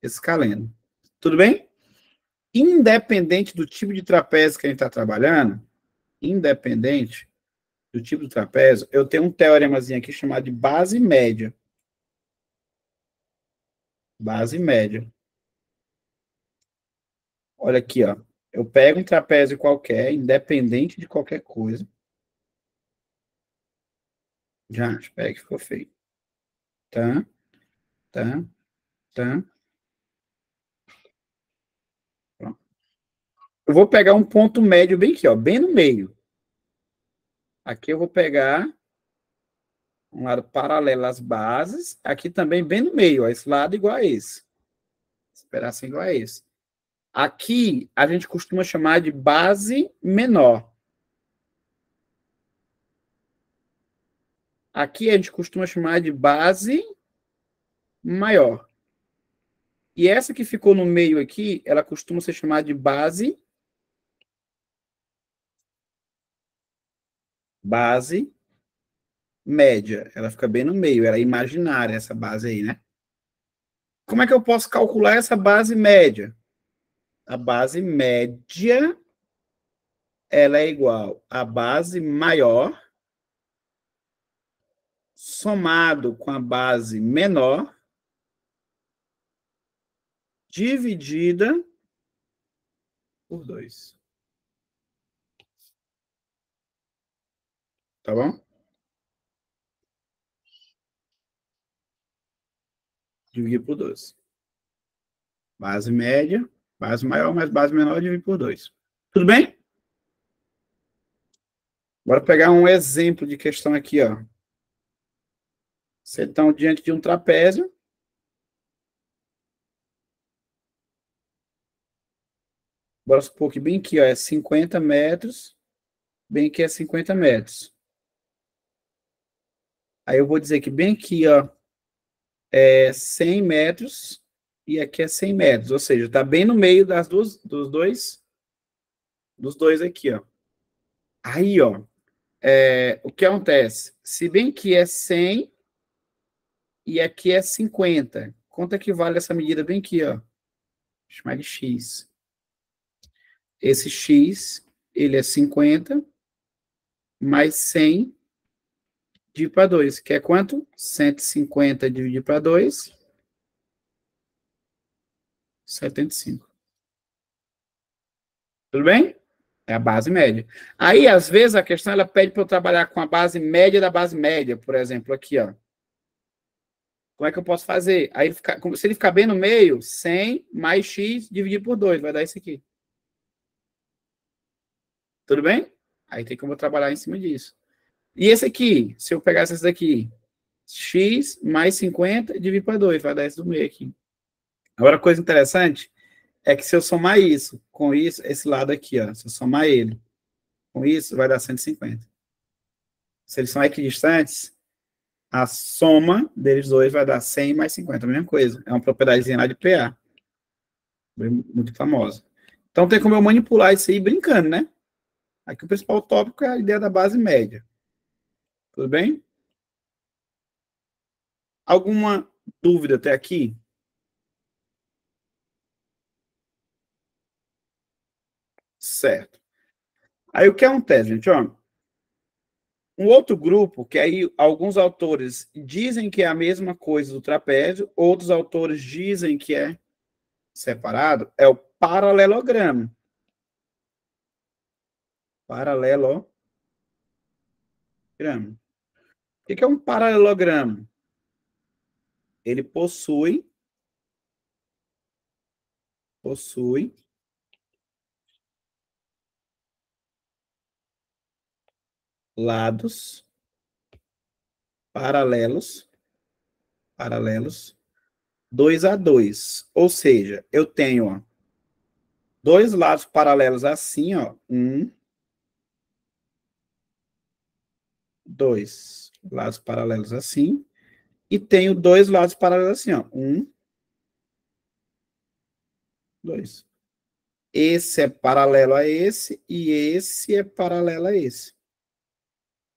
escaleno. Tudo bem? Independente do tipo de trapézio que a gente está trabalhando, independente do tipo de trapézio, eu tenho um teoremazinho aqui chamado de base média. Base média. Olha aqui, ó. Eu pego um trapézio qualquer, independente de qualquer coisa. Já, espera que ficou feio. Tá, tá, tá. Pronto. Eu vou pegar um ponto médio bem aqui, ó, bem no meio. Aqui eu vou pegar um lado paralelo às bases, aqui também bem no meio, ó, esse lado igual a esse. Esse pedacinho igual a esse. Aqui a gente costuma chamar de base menor. Aqui a gente costuma chamar de base maior. E essa que ficou no meio aqui, ela costuma ser chamada de base média. Ela fica bem no meio, ela é imaginária, essa base aí, né? Como é que eu posso calcular essa base média? A base média, ela é igual à base maior somado com a base menor dividida por 2. Tá bom? Dividir por 2. Base média, base maior mais base menor, dividir por 2. Tudo bem? Bora pegar um exemplo de questão aqui, ó. Vocês estão diante de um trapézio. Bora supor que bem aqui, ó, é 50 metros. Bem aqui é 50 metros. Aí eu vou dizer que bem aqui, ó, é 100 metros e aqui é 100 metros. Ou seja, está bem no meio dos dois aqui, ó. Aí, ó, o que acontece? Se bem que é 100 e aqui é 50, quanto é que vale essa medida bem aqui, ó? Vou chamar de X. Esse X, ele é 50 mais 100 dividido para 2, que é quanto? 150 dividido para 2, 75. Tudo bem? É a base média. Aí, às vezes, a questão ela pede para eu trabalhar com a base média da base média, por exemplo, aqui, ó. Como é que eu posso fazer? Aí, se ele ficar bem no meio, 100 mais x dividido por 2, vai dar isso aqui. Tudo bem? Aí tem como eu trabalhar em cima disso. E esse aqui, se eu pegasse esse daqui, x mais 50 dividido por 2, vai dar esse do meio aqui. Agora, coisa interessante é que se eu somar isso com isso, esse lado aqui, ó, se eu somar ele com isso, vai dar 150. Se eles são equidistantes, a soma deles dois vai dar 100 mais 50, a mesma coisa. É uma propriedadezinha lá de PA. Muito famosa. Então, tem como eu manipular isso aí brincando, né? Aqui o principal tópico é a ideia da base média. Tudo bem? Alguma dúvida até aqui? Certo. Aí o que acontece, gente? Ó, um outro grupo, que aí alguns autores dizem que é a mesma coisa do trapézio, outros autores dizem que é separado, é o paralelogramo. Paralelogramo. O que é um paralelogramo? Ele possui lados paralelos 2 a 2. Ou seja, eu tenho, ó, dois lados paralelos assim, ó, 1, 2 lados paralelos assim, e tenho dois lados paralelos assim, ó, 1, 2. Esse é paralelo a esse e esse é paralelo a esse.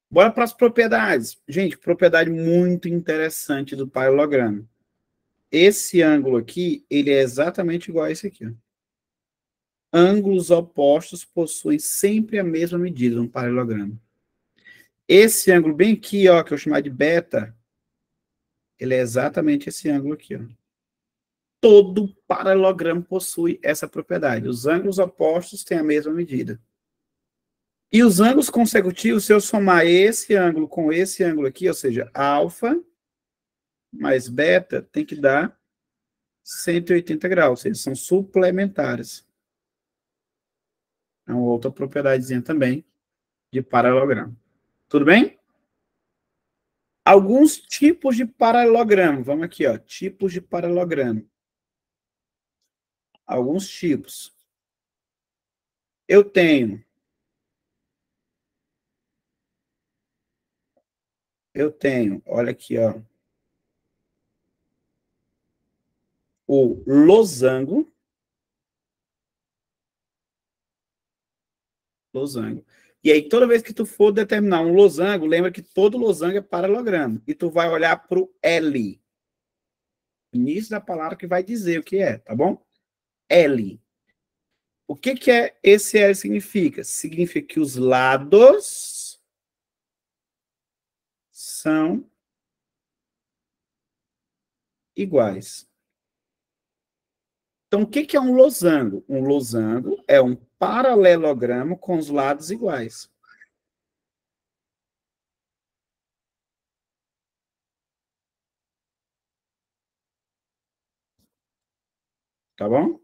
Bora para as propriedades. Gente, propriedade muito interessante do paralelogramo. Esse ângulo aqui, ele é exatamente igual a esse aqui. Ó. Ângulos opostos possuem sempre a mesma medida no paralelogramo. Esse ângulo bem aqui, ó, que eu chamar de beta, ele é exatamente esse ângulo aqui, ó. Todo paralelogramo possui essa propriedade. Os ângulos opostos têm a mesma medida. E os ângulos consecutivos, se eu somar esse ângulo com esse ângulo aqui, ou seja, alfa mais beta, tem que dar 180 graus, ou seja, são suplementares. É uma outra propriedadezinha também de paralelogramo. Tudo bem? Alguns tipos de paralelogramo. Vamos aqui, ó. Tipos de paralelogramo. Alguns tipos. Eu tenho, olha aqui, ó. O losango. Losango. E aí, toda vez que tu for determinar um losango, lembra que todo losango é paralelogramo. E tu vai olhar para o L. Início da palavra que vai dizer o que é, tá bom? L. O que que é esse L significa? Significa que os lados são iguais. Então, o que que é um losango? Um losango é um paralelogramo com os lados iguais. Tá bom?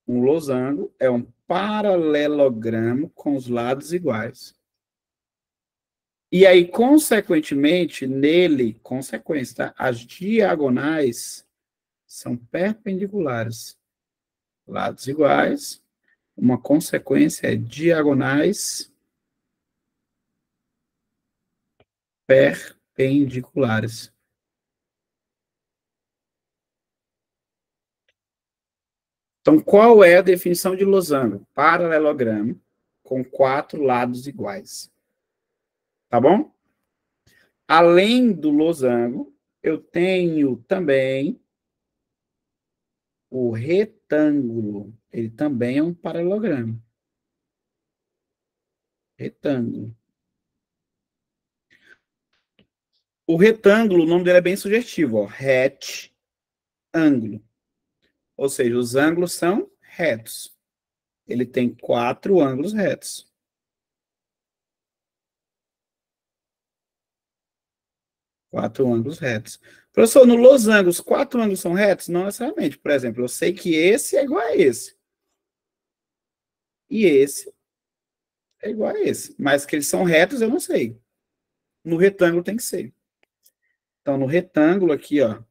Um losango é um paralelogramo com os lados iguais. E aí, consequentemente, nele, consequência, tá? As diagonais são perpendiculares. Lados iguais. Uma consequência é diagonais perpendiculares. Então, qual é a definição de losango? Paralelogramo com 4 lados iguais. Tá bom? Além do losango, eu tenho também o retângulo. Ele também é um paralelogramo. Retângulo. O retângulo, o nome dele é bem sugestivo, ó. Ângulo. Ou seja, os ângulos são retos. Ele tem 4 ângulos retos. Quatro ângulos retos. Professor, no losango, os 4 ângulos são retos? Não necessariamente. Por exemplo, eu sei que esse é igual a esse. E esse é igual a esse. Mas que eles são retos, eu não sei. No retângulo tem que ser. Então, no retângulo aqui, ó.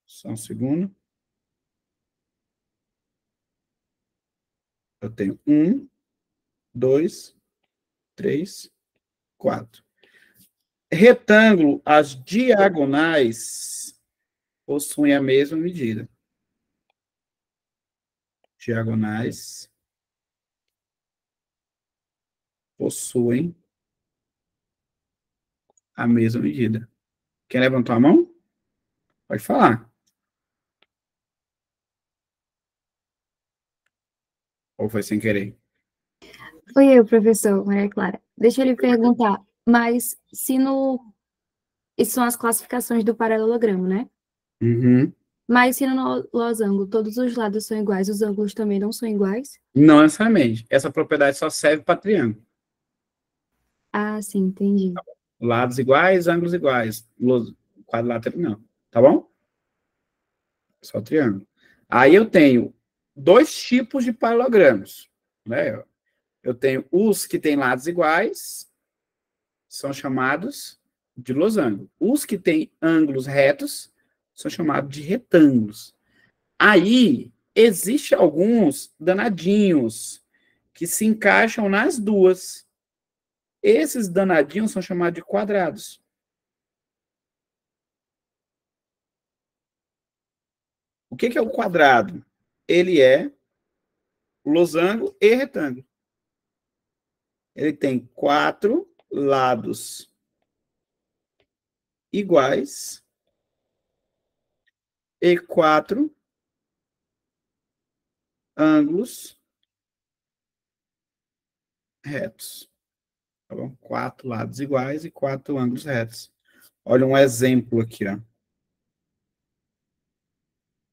Só um segundo. Eu tenho 1, 2, 3, 4. Retângulo, as diagonais possuem a mesma medida. Diagonais possuem a mesma medida. Quem levantou a mão? Pode falar. Ou foi sem querer? Oi, eu, professor Maria Clara. Deixa eu lhe perguntar, mas se no... Isso são as classificações do paralelogramo, né? Uhum. Mas se no losango todos os lados são iguais, os ângulos também não são iguais? Não necessariamente. Essa propriedade só serve para triângulo. Ah, sim, entendi. Lados iguais, ângulos iguais. Quadrilátero não. Tá bom? Só triângulo. Aí eu tenho 2 tipos de paralelogramos. Né? Eu tenho os que têm lados iguais, são chamados de losango. Os que têm ângulos retos são chamados de retângulos. Aí, existem alguns danadinhos que se encaixam nas duas. Esses danadinhos são chamados de quadrados. O que é o quadrado? Ele é losango e retângulo. Ele tem 4 lados iguais e 4 ângulos retos. Tá bom? 4 lados iguais e 4 ângulos retos. Olha um exemplo aqui, ó.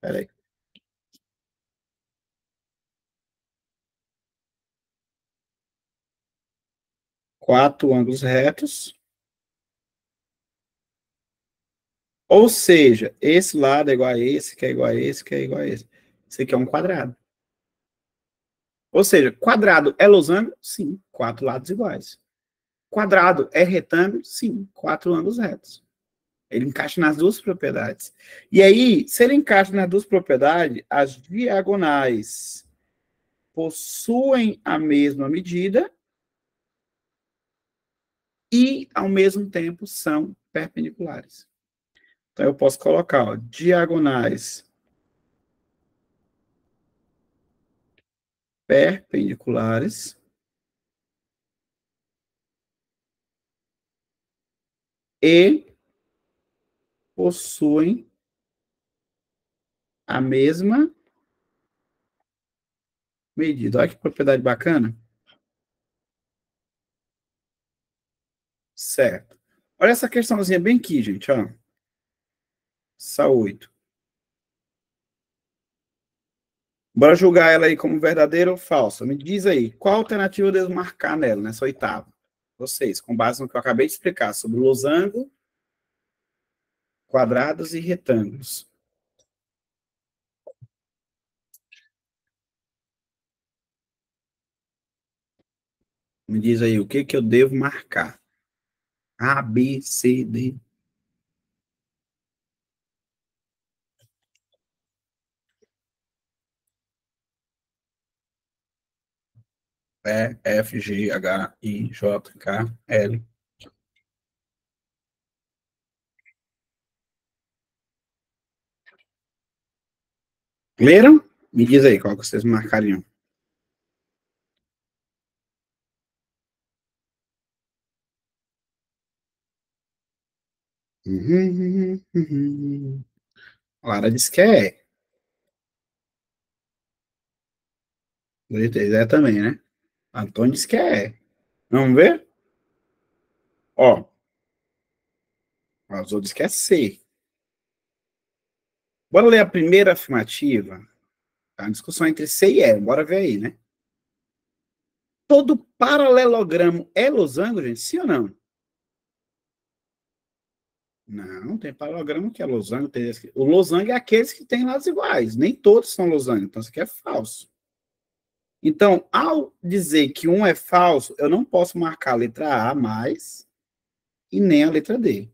Espera aí. Quatro ângulos retos. Ou seja, esse lado é igual a esse, que é igual a esse, que é igual a esse. Isso aqui é um quadrado. Ou seja, quadrado é losango? Sim, 4 lados iguais. Quadrado é retângulo? Sim, 4 ângulos retos. Ele encaixa nas duas propriedades. E aí, se ele encaixa nas duas propriedades, as diagonais possuem a mesma medida e, ao mesmo tempo, são perpendiculares. Então, eu posso colocar, ó, diagonais perpendiculares e possuem a mesma medida. Olha que propriedade bacana. Certo. Olha essa questãozinha bem aqui, gente, ó. Essa 8. Bora julgar ela aí como verdadeira ou falsa. Me diz aí, qual alternativa eu devo marcar nela, nessa oitava? Vocês, com base no que eu acabei de explicar sobre losango, quadrados e retângulos. Me diz aí, o que que eu devo marcar? A, B, C, D. E, F, G, H, I, J, K, L. Leram? Me diz aí, qual que vocês marcariam? Clara disse que é. É também, né? Antônio disse que é. Vamos ver? Ó. Os outros que é C. Bora ler a primeira afirmativa. Tá? A discussão entre C e E. Bora ver aí, né? Todo paralelogramo é losango, gente? Sim ou não? Não, tem paralelogramo que é losango. O losango é aqueles que têm lados iguais. Nem todos são losango. Então, isso aqui é falso. Então, ao dizer que um é falso, eu não posso marcar a letra A mais e nem a letra D.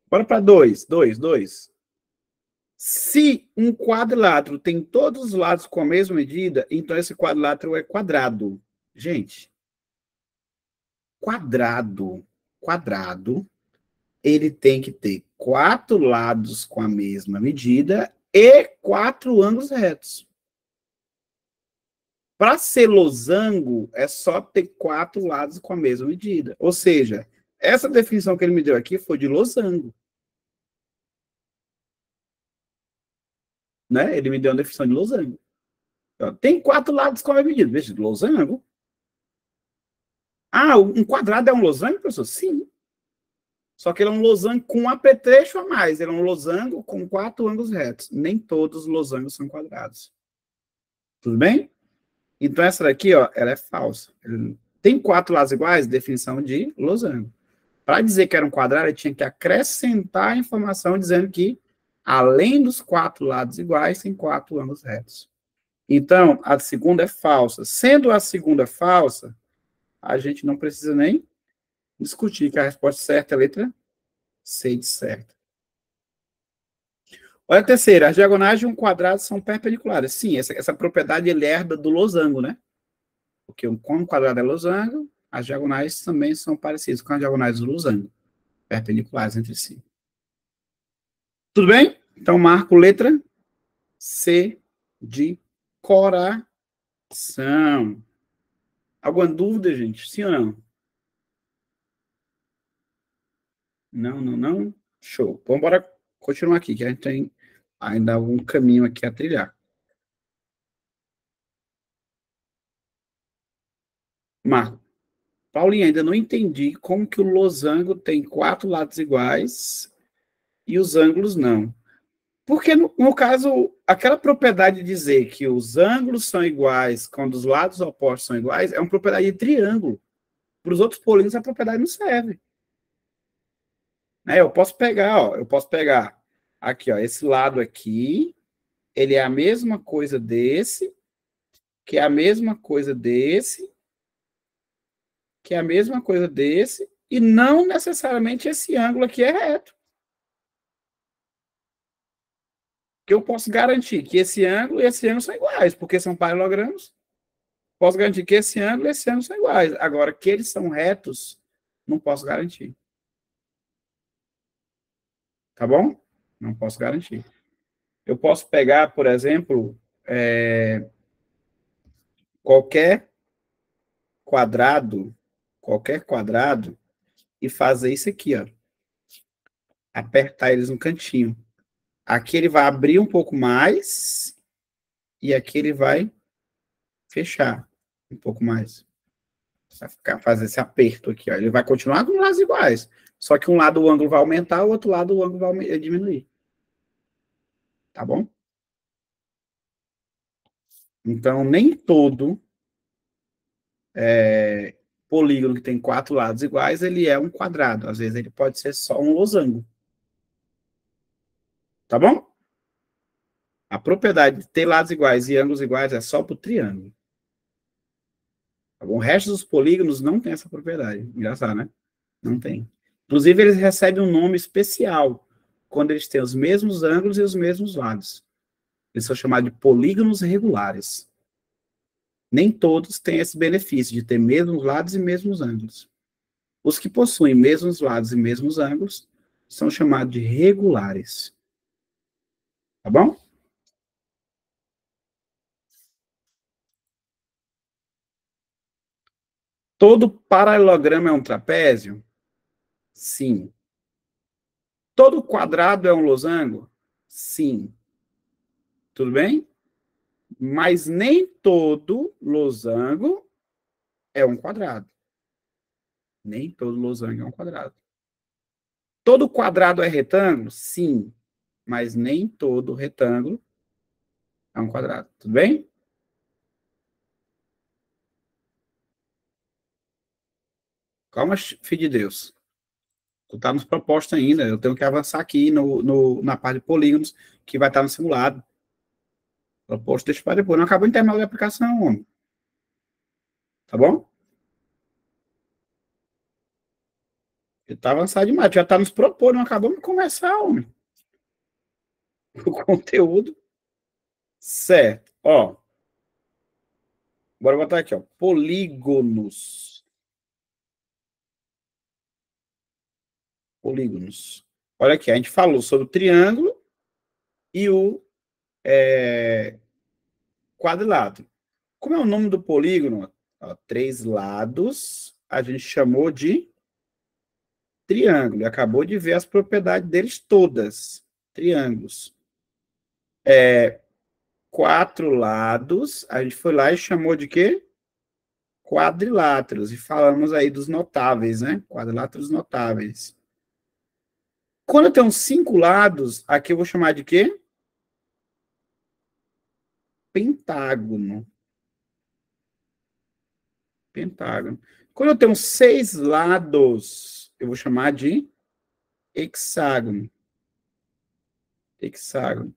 Bora para 2. 2. Se um quadrilátero tem todos os lados com a mesma medida, então esse quadrilátero é quadrado. Gente, quadrado, ele tem que ter 4 lados com a mesma medida e 4 ângulos retos. Para ser losango, é só ter 4 lados com a mesma medida. Ou seja, essa definição que ele me deu aqui foi de losango. Né? Ele me deu uma definição de losango. Então, tem 4 lados com a mesma medida. Veja, losango. Ah, um quadrado é um losango, professor? Sim. Só que ele é um losango com um apetrecho a mais. Ele é um losango com 4 ângulos retos. Nem todos os losangos são quadrados. Tudo bem? Então, essa daqui, ó, ela é falsa. Tem 4 lados iguais? Definição de losango. Para dizer que era um quadrado, ele tinha que acrescentar a informação dizendo que, além dos 4 lados iguais, tem 4 ângulos retos. Então, a segunda é falsa. Sendo a segunda falsa, a gente não precisa nem discutir que a resposta certa é a letra C de certo. Olha a terceira. As diagonais de um quadrado são perpendiculares. Sim, essa propriedade ele herda do losango, né? Porque como um quadrado é losango, as diagonais também são parecidas com as diagonais do losango. Perpendiculares entre si. Tudo bem? Então, marco letra C de coração. Alguma dúvida, gente? Sim ou não? Não, não, não? Show. Vamos embora continuar aqui, que a gente tem ainda algum caminho aqui a trilhar. Marco. Paulinho, ainda não entendi como que o losango tem 4 lados iguais e os ângulos não. Porque, no caso, aquela propriedade de dizer que os ângulos são iguais quando os lados opostos são iguais é uma propriedade de triângulo. Para os outros polígonos, a propriedade não serve. Eu posso pegar aqui, ó, esse lado aqui, ele é a mesma coisa desse, que é a mesma coisa desse, que é a mesma coisa desse, e não necessariamente esse ângulo aqui é reto. Que eu posso garantir que esse ângulo e esse ângulo são iguais, porque são paralelogramos. Posso garantir que esse ângulo e esse ângulo são iguais. Agora, que eles são retos, não posso garantir. Tá bom? Não posso garantir. Eu posso pegar, por exemplo, qualquer quadrado, e fazer isso aqui, ó. Apertar eles no cantinho. Aqui ele vai abrir um pouco mais e aqui ele vai fechar um pouco mais. Vai fazer esse aperto aqui, ó. Ele vai continuar com lados iguais. Só que um lado o ângulo vai aumentar, o outro lado o ângulo vai diminuir. Tá bom? Então, nem todo polígono que tem 4 lados iguais, ele é um quadrado. Às vezes ele pode ser só um losango. Tá bom? A propriedade de ter lados iguais e ângulos iguais é só para o triângulo. Tá bom? O resto dos polígonos não tem essa propriedade. Engraçado, né? Não tem. Inclusive, eles recebem um nome especial quando eles têm os mesmos ângulos e os mesmos lados. Eles são chamados de polígonos regulares. Nem todos têm esse benefício de ter mesmos lados e mesmos ângulos. Os que possuem mesmos lados e mesmos ângulos são chamados de regulares. Tá bom? Todo paralelogramo é um trapézio? Sim. Todo quadrado é um losango? Sim. Tudo bem? Mas nem todo losango é um quadrado. Nem todo losango é um quadrado. Todo quadrado é retângulo? Sim. Mas nem todo retângulo é um quadrado. Tudo bem? Calma, filho de Deus. Tu tá nos propostos ainda. Eu tenho que avançar aqui na parte de polígonos que vai estar no simulado. Proposto deixa para depois. Não acabou de terminar a aplicação, homem. Tá bom? Ele tá avançado demais. Já tá nos propondo. Não acabamos de começar, homem. O conteúdo. Certo. Ó. Bora botar aqui, ó. Polígonos. Polígonos. Olha aqui, a gente falou sobre o triângulo e o quadrilátero. Como é o nome do polígono? Ó, 3 lados, a gente chamou de triângulo. E acabou de ver as propriedades deles todas. Triângulos. 4 lados, a gente foi lá e chamou de quê? Quadriláteros. E falamos aí dos notáveis, né? Quadriláteros notáveis. Quando eu tenho 5 lados, aqui eu vou chamar de quê? Pentágono. Pentágono. Quando eu tenho 6 lados, eu vou chamar de hexágono. Hexágono.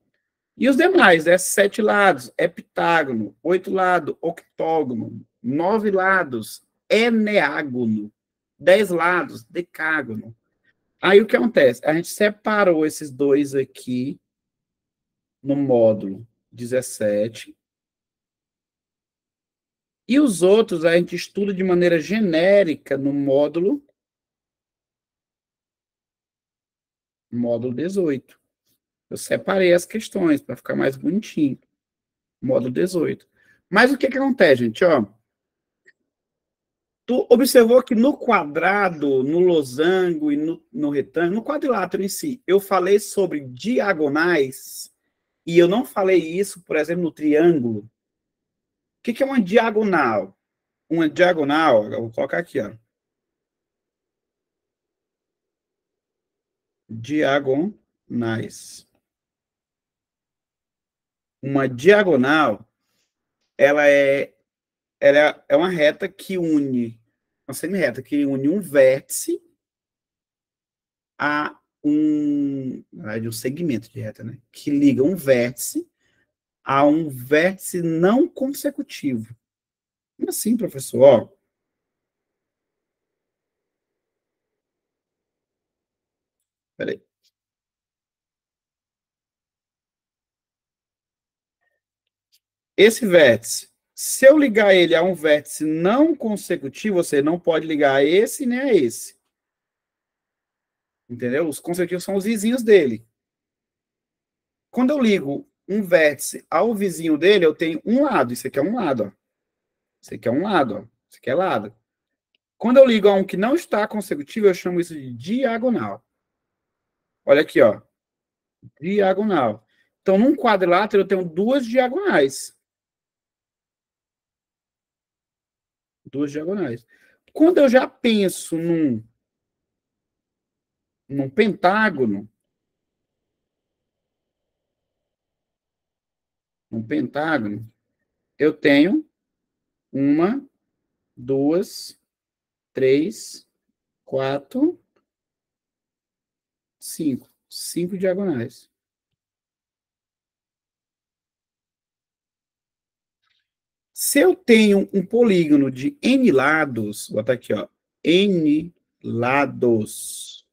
E os demais, 7 lados, heptágono. 8 lados, octógono. 9 lados, eneágono. 10 lados, decágono. Aí o que acontece? A gente separou esses dois aqui no módulo 17. E os outros a gente estuda de maneira genérica no módulo 18. Eu separei as questões para ficar mais bonitinho. Módulo 18. Mas o que acontece, gente? Ó, tu observou que no quadrado, no losango e no retângulo, no quadrilátero em si, eu falei sobre diagonais e eu não falei isso, por exemplo, no triângulo. O que é uma diagonal? Uma diagonal, eu vou colocar aqui, ó. Diagonais. Uma diagonal, ela é uma reta que une, uma semi-reta que une um vértice a na verdade, um segmento de reta, né? Que liga um vértice a um vértice não consecutivo. Como assim, professor? Ó, peraí. Esse vértice, se eu ligar ele a um vértice não consecutivo, você não pode ligar a esse nem a esse. Entendeu? Os consecutivos são os vizinhos dele. Quando eu ligo um vértice ao vizinho dele, eu tenho um lado. Isso aqui é um lado, ó. Isso aqui é um lado, ó. Isso aqui é lado. Quando eu ligo a um que não está consecutivo, eu chamo isso de diagonal. Olha aqui, ó. Diagonal. Então, num quadrilátero, eu tenho duas diagonais. Duas diagonais. Quando eu já penso num pentágono, eu tenho uma, duas, três, quatro, cinco. Cinco diagonais. Se eu tenho um polígono de n lados, vou botar aqui, ó, n lados.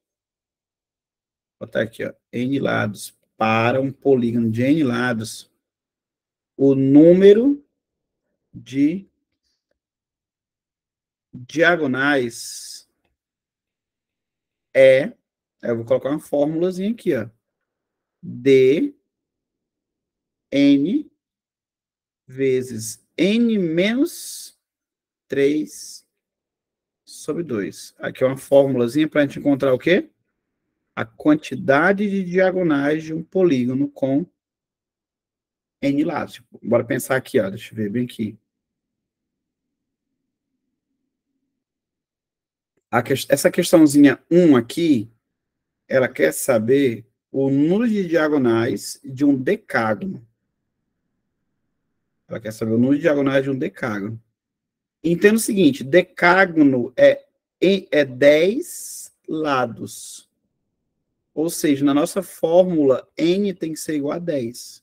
Vou botar aqui, ó, n lados. Para um polígono de n lados, o número de diagonais eu vou colocar uma fórmulazinha aqui, ó, d n vezes n menos 3 sobre 2. Aqui é uma fórmulazinha para a gente encontrar o quê? A quantidade de diagonais de um polígono com n lados. Bora pensar aqui, ó, deixa eu ver bem aqui. Essa questãozinha 1 aqui, ela quer saber o número de diagonais de um decágono. Ela quer saber o número de diagonais de um decágono. Entenda o seguinte, decágono é 10 lados. Ou seja, na nossa fórmula, n tem que ser igual a 10.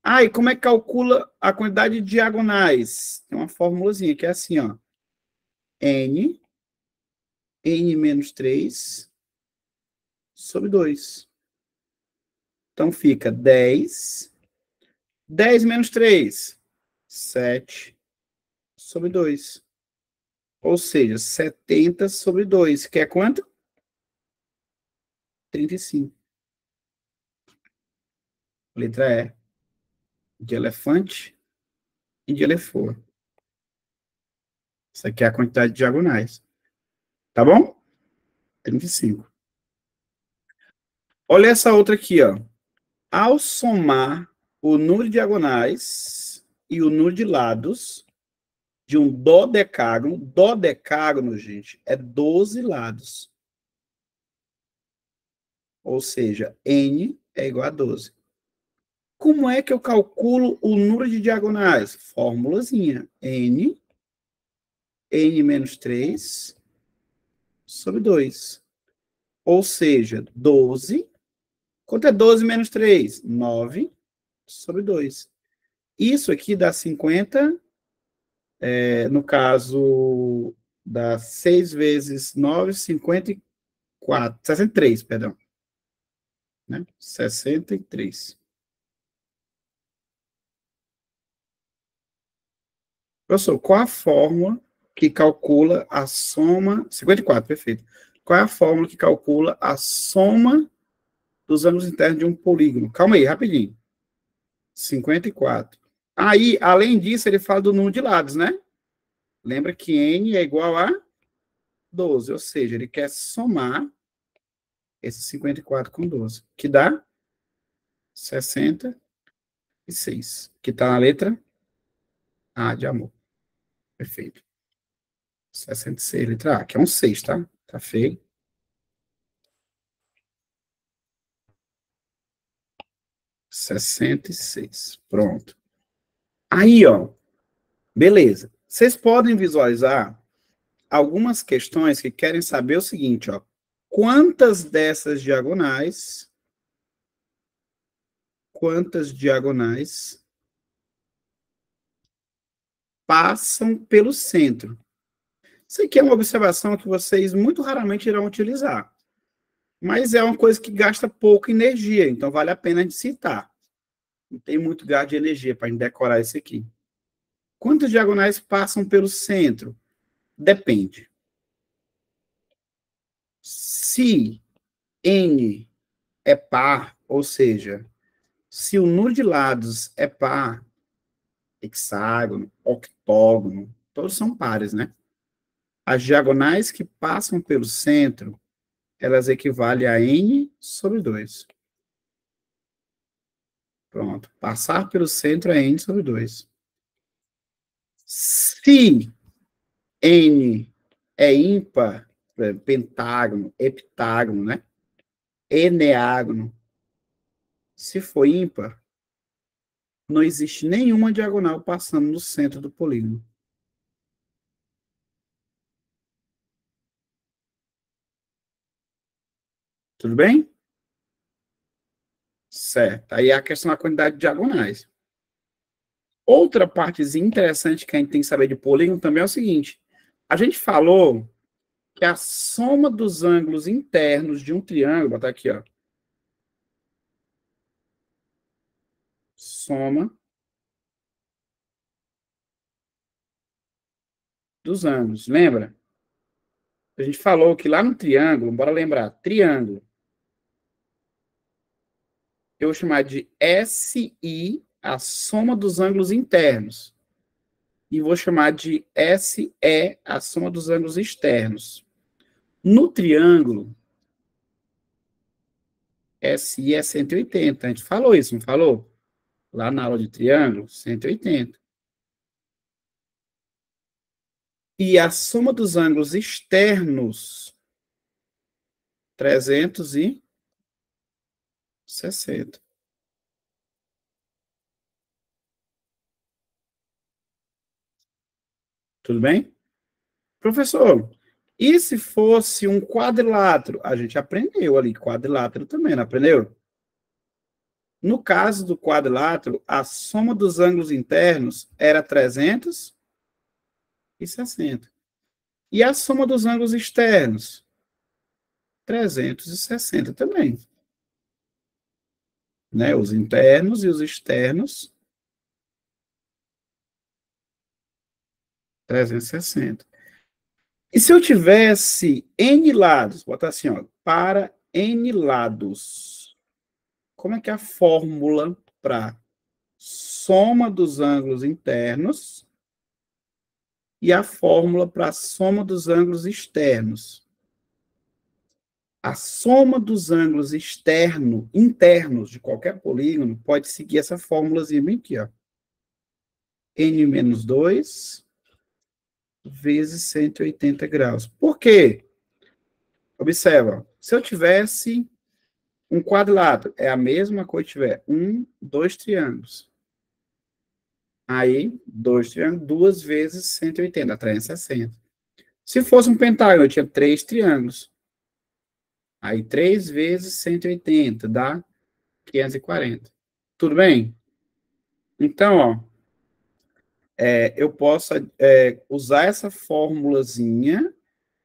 Ah, e como é que calcula a quantidade de diagonais? Tem uma formulazinha que é assim, ó. n menos 3 sobre 2. Então, fica 10. 10 menos 3, 7 sobre 2. Ou seja, 70 sobre 2, que é quanto? 35. Letra E. De elefante e de elefante. Isso aqui é a quantidade de diagonais. Tá bom? 35. Olha essa outra aqui, ó. Ao somar o número de diagonais e o número de lados de um dodecágono, gente, é 12 lados. Ou seja, n é igual a 12. Como é que eu calculo o número de diagonais? Fórmulazinha. n menos 3 sobre 2. Ou seja, 12. Quanto é 12 menos 3? 9 sobre 2. Isso aqui dá 50. No caso, dá 6 vezes 9, 54. 63, perdão. Né? 63. Professor, qual a fórmula que calcula a soma... 54, perfeito. Qual é a fórmula que calcula a soma dos ângulos internos de um polígono. Calma aí, rapidinho. 54. Aí, além disso, ele fala do número de lados, né? Lembra que N é igual a 12, ou seja, ele quer somar esse 54 com 12, que dá 66, que está na letra A de amor. Perfeito. 66, letra A, que é um 6, tá? Tá feio. 66. Pronto. Aí, ó. Beleza. Vocês podem visualizar algumas questões que querem saber o seguinte, ó. Quantas diagonais passam pelo centro? Isso aqui é uma observação que vocês muito raramente irão utilizar. Mas é uma coisa que gasta pouca energia, então vale a pena de citar. Não tem muito gasto de energia para a gente decorar isso aqui. Quantas diagonais passam pelo centro? Depende. Se N é par, ou seja, se o número de lados é par, hexágono, octógono, todos são pares, né? As diagonais que passam pelo centro, elas equivalem a N sobre 2. Pronto. Passar pelo centro é N sobre 2. Se N é ímpar, pentágono, heptágono, né? Eneágono. Se for ímpar, não existe nenhuma diagonal passando no centro do polígono. Tudo bem? Certo. Aí é a questão da quantidade de diagonais. Outra partezinha interessante que a gente tem que saber de polígono também é o seguinte. A gente falou que a soma dos ângulos internos de um triângulo, vou botar aqui, ó. Soma dos ângulos. Lembra? A gente falou que lá no triângulo, bora lembrar, triângulo. Eu vou chamar de SI, a soma dos ângulos internos. E vou chamar de SE, a soma dos ângulos externos. No triângulo, SI é 180. A gente falou isso, não falou? Lá na aula de triângulo, 180. E a soma dos ângulos externos, 360. Tudo bem? Professor, e se fosse um quadrilátero? A gente aprendeu ali, quadrilátero também, não aprendeu? No caso do quadrilátero, a soma dos ângulos internos era 360. E a soma dos ângulos externos? 360 também. Né? Os internos e os externos, 360. E se eu tivesse N lados, vou botar assim, ó, para N lados, como é que é a fórmula para soma dos ângulos internos e a fórmula para a soma dos ângulos externos? A soma dos ângulos internos de qualquer polígono pode seguir essa fórmulazinha bem aqui, ó. N menos 2 vezes 180 graus. Por quê? Observa, se eu tivesse um quadrilátero, é a mesma coisa que tiver dois triângulos. Aí, dois triângulos, 2 vezes 180, dá 360. Se fosse um pentágono, eu tinha 3 triângulos. Aí, 3 vezes 180, dá 540. Tudo bem? Então, ó, eu posso usar essa formulazinha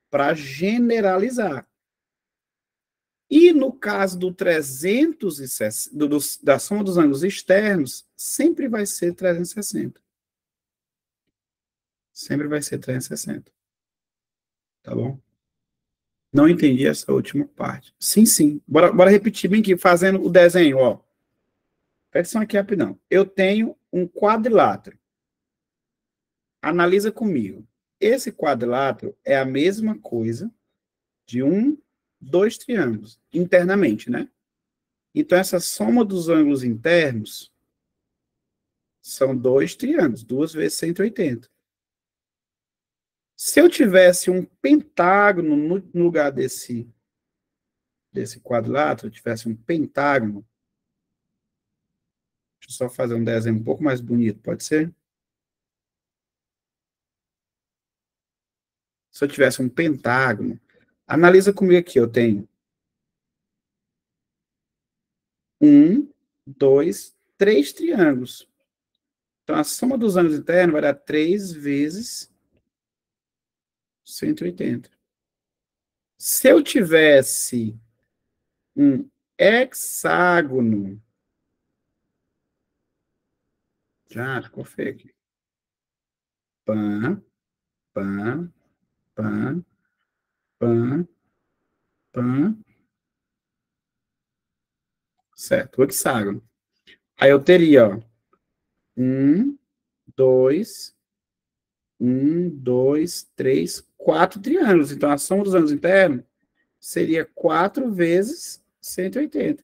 para generalizar. E no caso do 360, da soma dos ângulos externos, sempre vai ser 360. Sempre vai ser 360. Tá bom? Não entendi essa última parte. Sim, sim. Bora repetir bem aqui, fazendo o desenho, ó. Presta atenção aqui rapidão. Eu tenho um quadrilátero. Analisa comigo. Esse quadrilátero é a mesma coisa de dois triângulos, internamente, né? Então, essa soma dos ângulos internos são dois triângulos, 2 vezes 180. Se eu tivesse um pentágono no lugar desse quadrilátero, eu tivesse um pentágono, deixa eu só fazer um desenho um pouco mais bonito, pode ser? Se eu tivesse um pentágono, analisa comigo aqui, eu tenho 1, 2, 3 triângulos. Então, a soma dos ângulos internos vai dar 3 vezes 180. Se eu tivesse um hexágono, já ficou feio aqui. Pã, pã, pã, pã, pã. Certo, o hexágono. Aí eu teria, ó, 1, 2, 3, 4 triângulos. Então, a soma dos ângulos internos seria 4 vezes 180.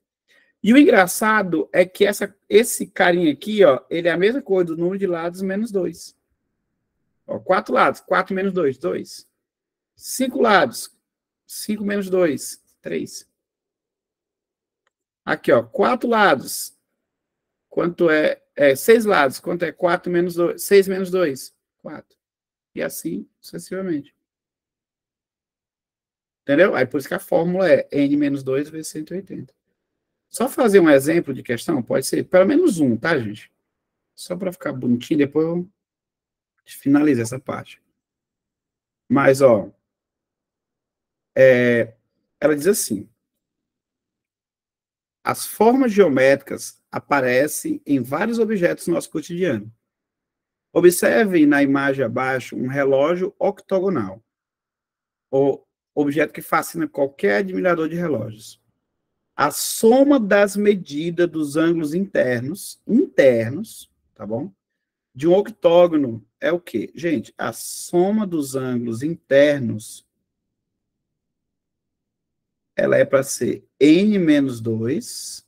E o engraçado é que esse carinha aqui, ó, ele é a mesma coisa do número de lados menos 2. Ó, 4 lados, 4 menos 2, 2. 5 lados, 5 menos 2, 3. Aqui, ó, 4 lados. Quanto é 6 lados, quanto é 4 menos 2? 6 menos 2, 4. E assim sucessivamente. Entendeu? Aí por isso que a fórmula é n menos 2 vezes 180. Só fazer um exemplo de questão, pode ser pelo menos um, tá, gente? Só para ficar bonitinho, depois eu finalizo essa parte. Mas, ó, ela diz assim: as formas geométricas aparecem em vários objetos no nosso cotidiano. Observem na imagem abaixo um relógio octogonal, o objeto que fascina qualquer admirador de relógios. A soma das medidas dos ângulos internos, tá bom? De um octógono é o quê? Gente, a soma dos ângulos internos, ela é para ser n menos 2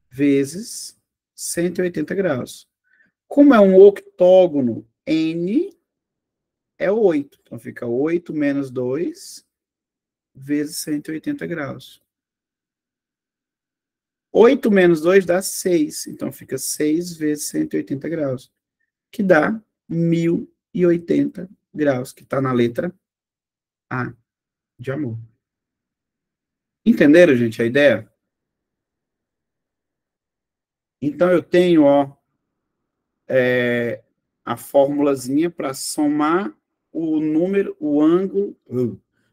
vezes 180 graus. Como é um octógono, n é 8. Então, fica 8 menos 2 vezes 180 graus. 8 menos 2 dá 6. Então, fica 6 vezes 180 graus. Que dá 1080 graus, que está na letra A, de amor. Entenderam, gente, a ideia? Então, eu tenho, ó, a formulazinha para somar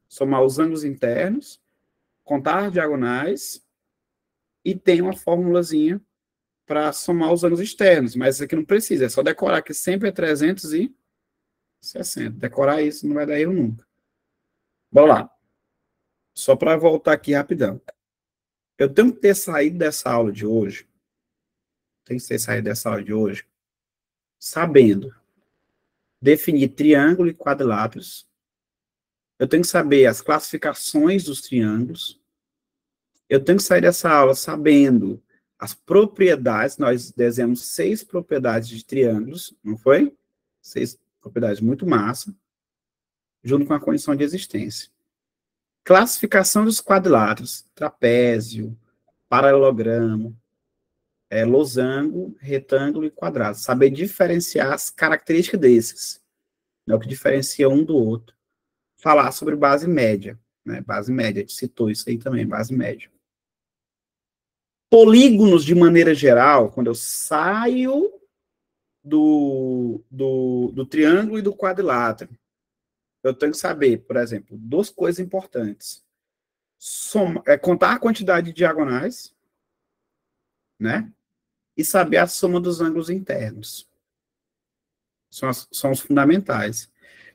somar os ângulos internos, contar as diagonais, e tem uma formulazinha para somar os ângulos externos, mas isso aqui não precisa, é só decorar que sempre é 360. Decorar isso não vai dar erro nunca. Bora lá. Só para voltar aqui rapidão. Eu tenho que ter saído dessa aula de hoje, sabendo definir triângulo e quadriláteros. Eu tenho que saber as classificações dos triângulos. Eu tenho que sair dessa aula sabendo as propriedades. Nós desenhamos 6 propriedades de triângulos, não foi? 6 propriedades muito massa, junto com a condição de existência. Classificação dos quadriláteros, trapézio, paralelogramo, losango, retângulo e quadrado. Saber diferenciar as características desses, é o que diferencia um do outro. Falar sobre base média, né? Base média, a gente citou isso aí também, base média. Polígonos, de maneira geral, quando eu saio do triângulo e do quadrilátero, eu tenho que saber, por exemplo, 2 coisas importantes. Contar a quantidade de diagonais, né? E saber a soma dos ângulos internos. São os fundamentais.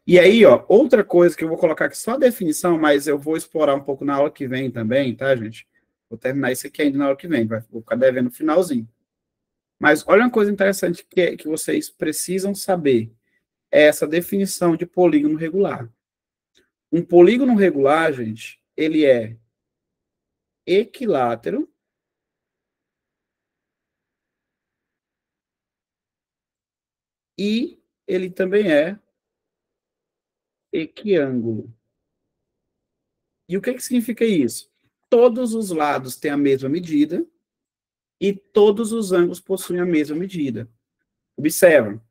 E aí, ó, outra coisa que eu vou colocar aqui só a definição, mas eu vou explorar um pouco na aula que vem também, tá, gente? Vou terminar isso aqui ainda na aula que vem, vou ficar devendo no finalzinho. Mas olha uma coisa interessante que vocês precisam saber, é essa definição de polígono regular. Um polígono regular, gente, ele é equilátero e ele também é equiângulo. E o que significa isso? Todos os lados têm a mesma medida e todos os ângulos possuem a mesma medida. Observa.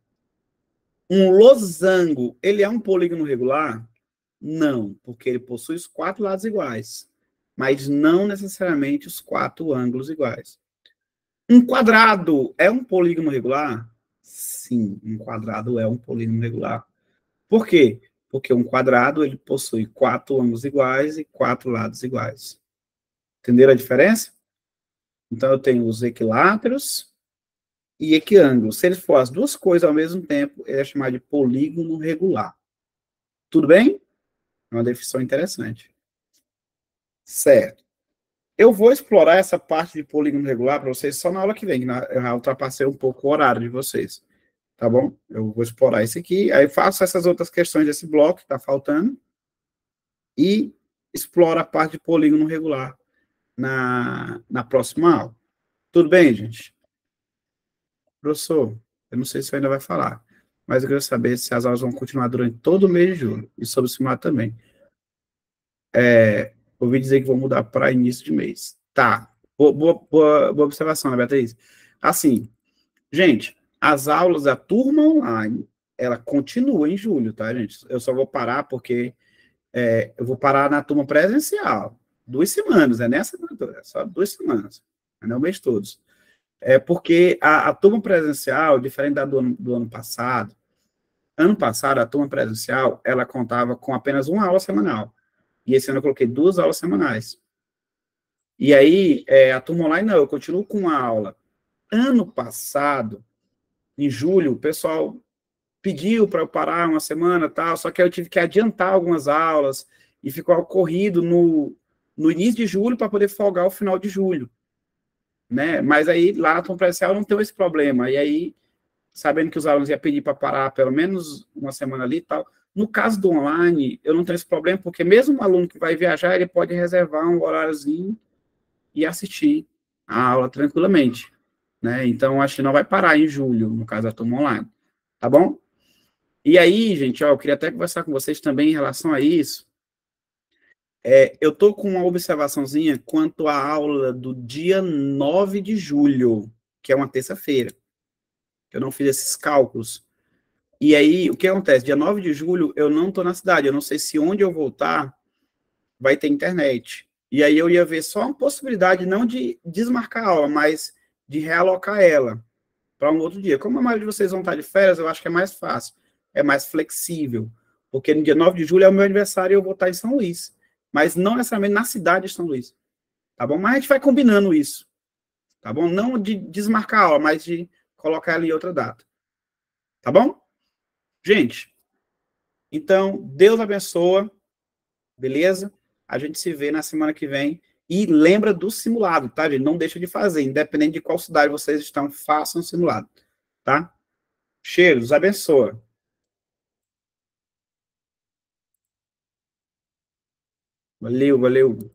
Um losango, ele é um polígono regular? Não, porque ele possui os 4 lados iguais, mas não necessariamente os 4 ângulos iguais. Um quadrado é um polígono regular? Sim, um quadrado é um polígono regular. Por quê? Porque um quadrado ele possui 4 ângulos iguais e 4 lados iguais. Entenderam a diferença? Então, eu tenho os equiláteros e equiângulos. Se eles forem as duas coisas ao mesmo tempo, ele é chamado de polígono regular. Tudo bem? É uma definição interessante. Certo. Eu vou explorar essa parte de polígono regular para vocês só na aula que vem, que eu já ultrapassei um pouco o horário de vocês. Tá bom? Eu vou explorar isso aqui, aí faço essas outras questões desse bloco que está faltando e exploro a parte de polígono regular na próxima aula. Tudo bem, gente? Professor, eu não sei se você ainda vai falar, mas eu quero saber se as aulas vão continuar durante todo o mês de julho, e sobre o simulado também. Ouvi dizer que vão mudar para início de mês. Tá. Boa observação, né, Beatriz? Assim, gente, as aulas da turma online, ela continua em julho, tá, gente? Eu só vou parar porque eu vou parar na turma presencial. 2 semanas, nessa só 2 semanas, não o mês todos. Porque a turma presencial, diferente da do ano passado, a turma presencial, ela contava com apenas uma aula semanal. E esse ano eu coloquei 2 aulas semanais. E aí, a turma online, não, eu continuo com uma aula. Ano passado, em julho, o pessoal pediu para eu parar uma semana, tal, só que eu tive que adiantar algumas aulas e ficou ocorrido no início de julho para poder folgar o final de julho, né? Mas aí, lá na turma presencial, não tem esse problema. E aí, sabendo que os alunos iam pedir para parar pelo menos uma semana ali e tal, no caso do online, eu não tenho esse problema, porque mesmo um aluno que vai viajar, ele pode reservar um horáriozinho e assistir a aula tranquilamente, né? Então, acho que não vai parar em julho, no caso da turma online, tá bom? E aí, gente, ó, eu queria até conversar com vocês também em relação a isso. Eu estou com uma observaçãozinha quanto à aula do dia 9 de julho, que é uma terça-feira. Eu não fiz esses cálculos. E aí, o que acontece? Dia 9 de julho, eu não estou na cidade. Eu não sei se onde eu voltar vai ter internet. E aí eu ia ver só uma possibilidade, não de desmarcar a aula, mas de realocar ela para um outro dia. Como a maioria de vocês vão estar de férias, eu acho que é mais fácil, é mais flexível. Porque no dia 9 de julho é o meu aniversário e eu vou estar em São Luís. Mas não necessariamente na cidade de São Luís. Tá bom? Mas a gente vai combinando isso. Tá bom? Não de desmarcar a aula, mas de colocar ela em outra data. Tá bom? Gente, então, Deus abençoa. Beleza? A gente se vê na semana que vem. E lembra do simulado, tá, gente? Não deixa de fazer. Independente de qual cidade vocês estão, façam o simulado. Tá? Cheiros, abençoa. Valeu, valeu.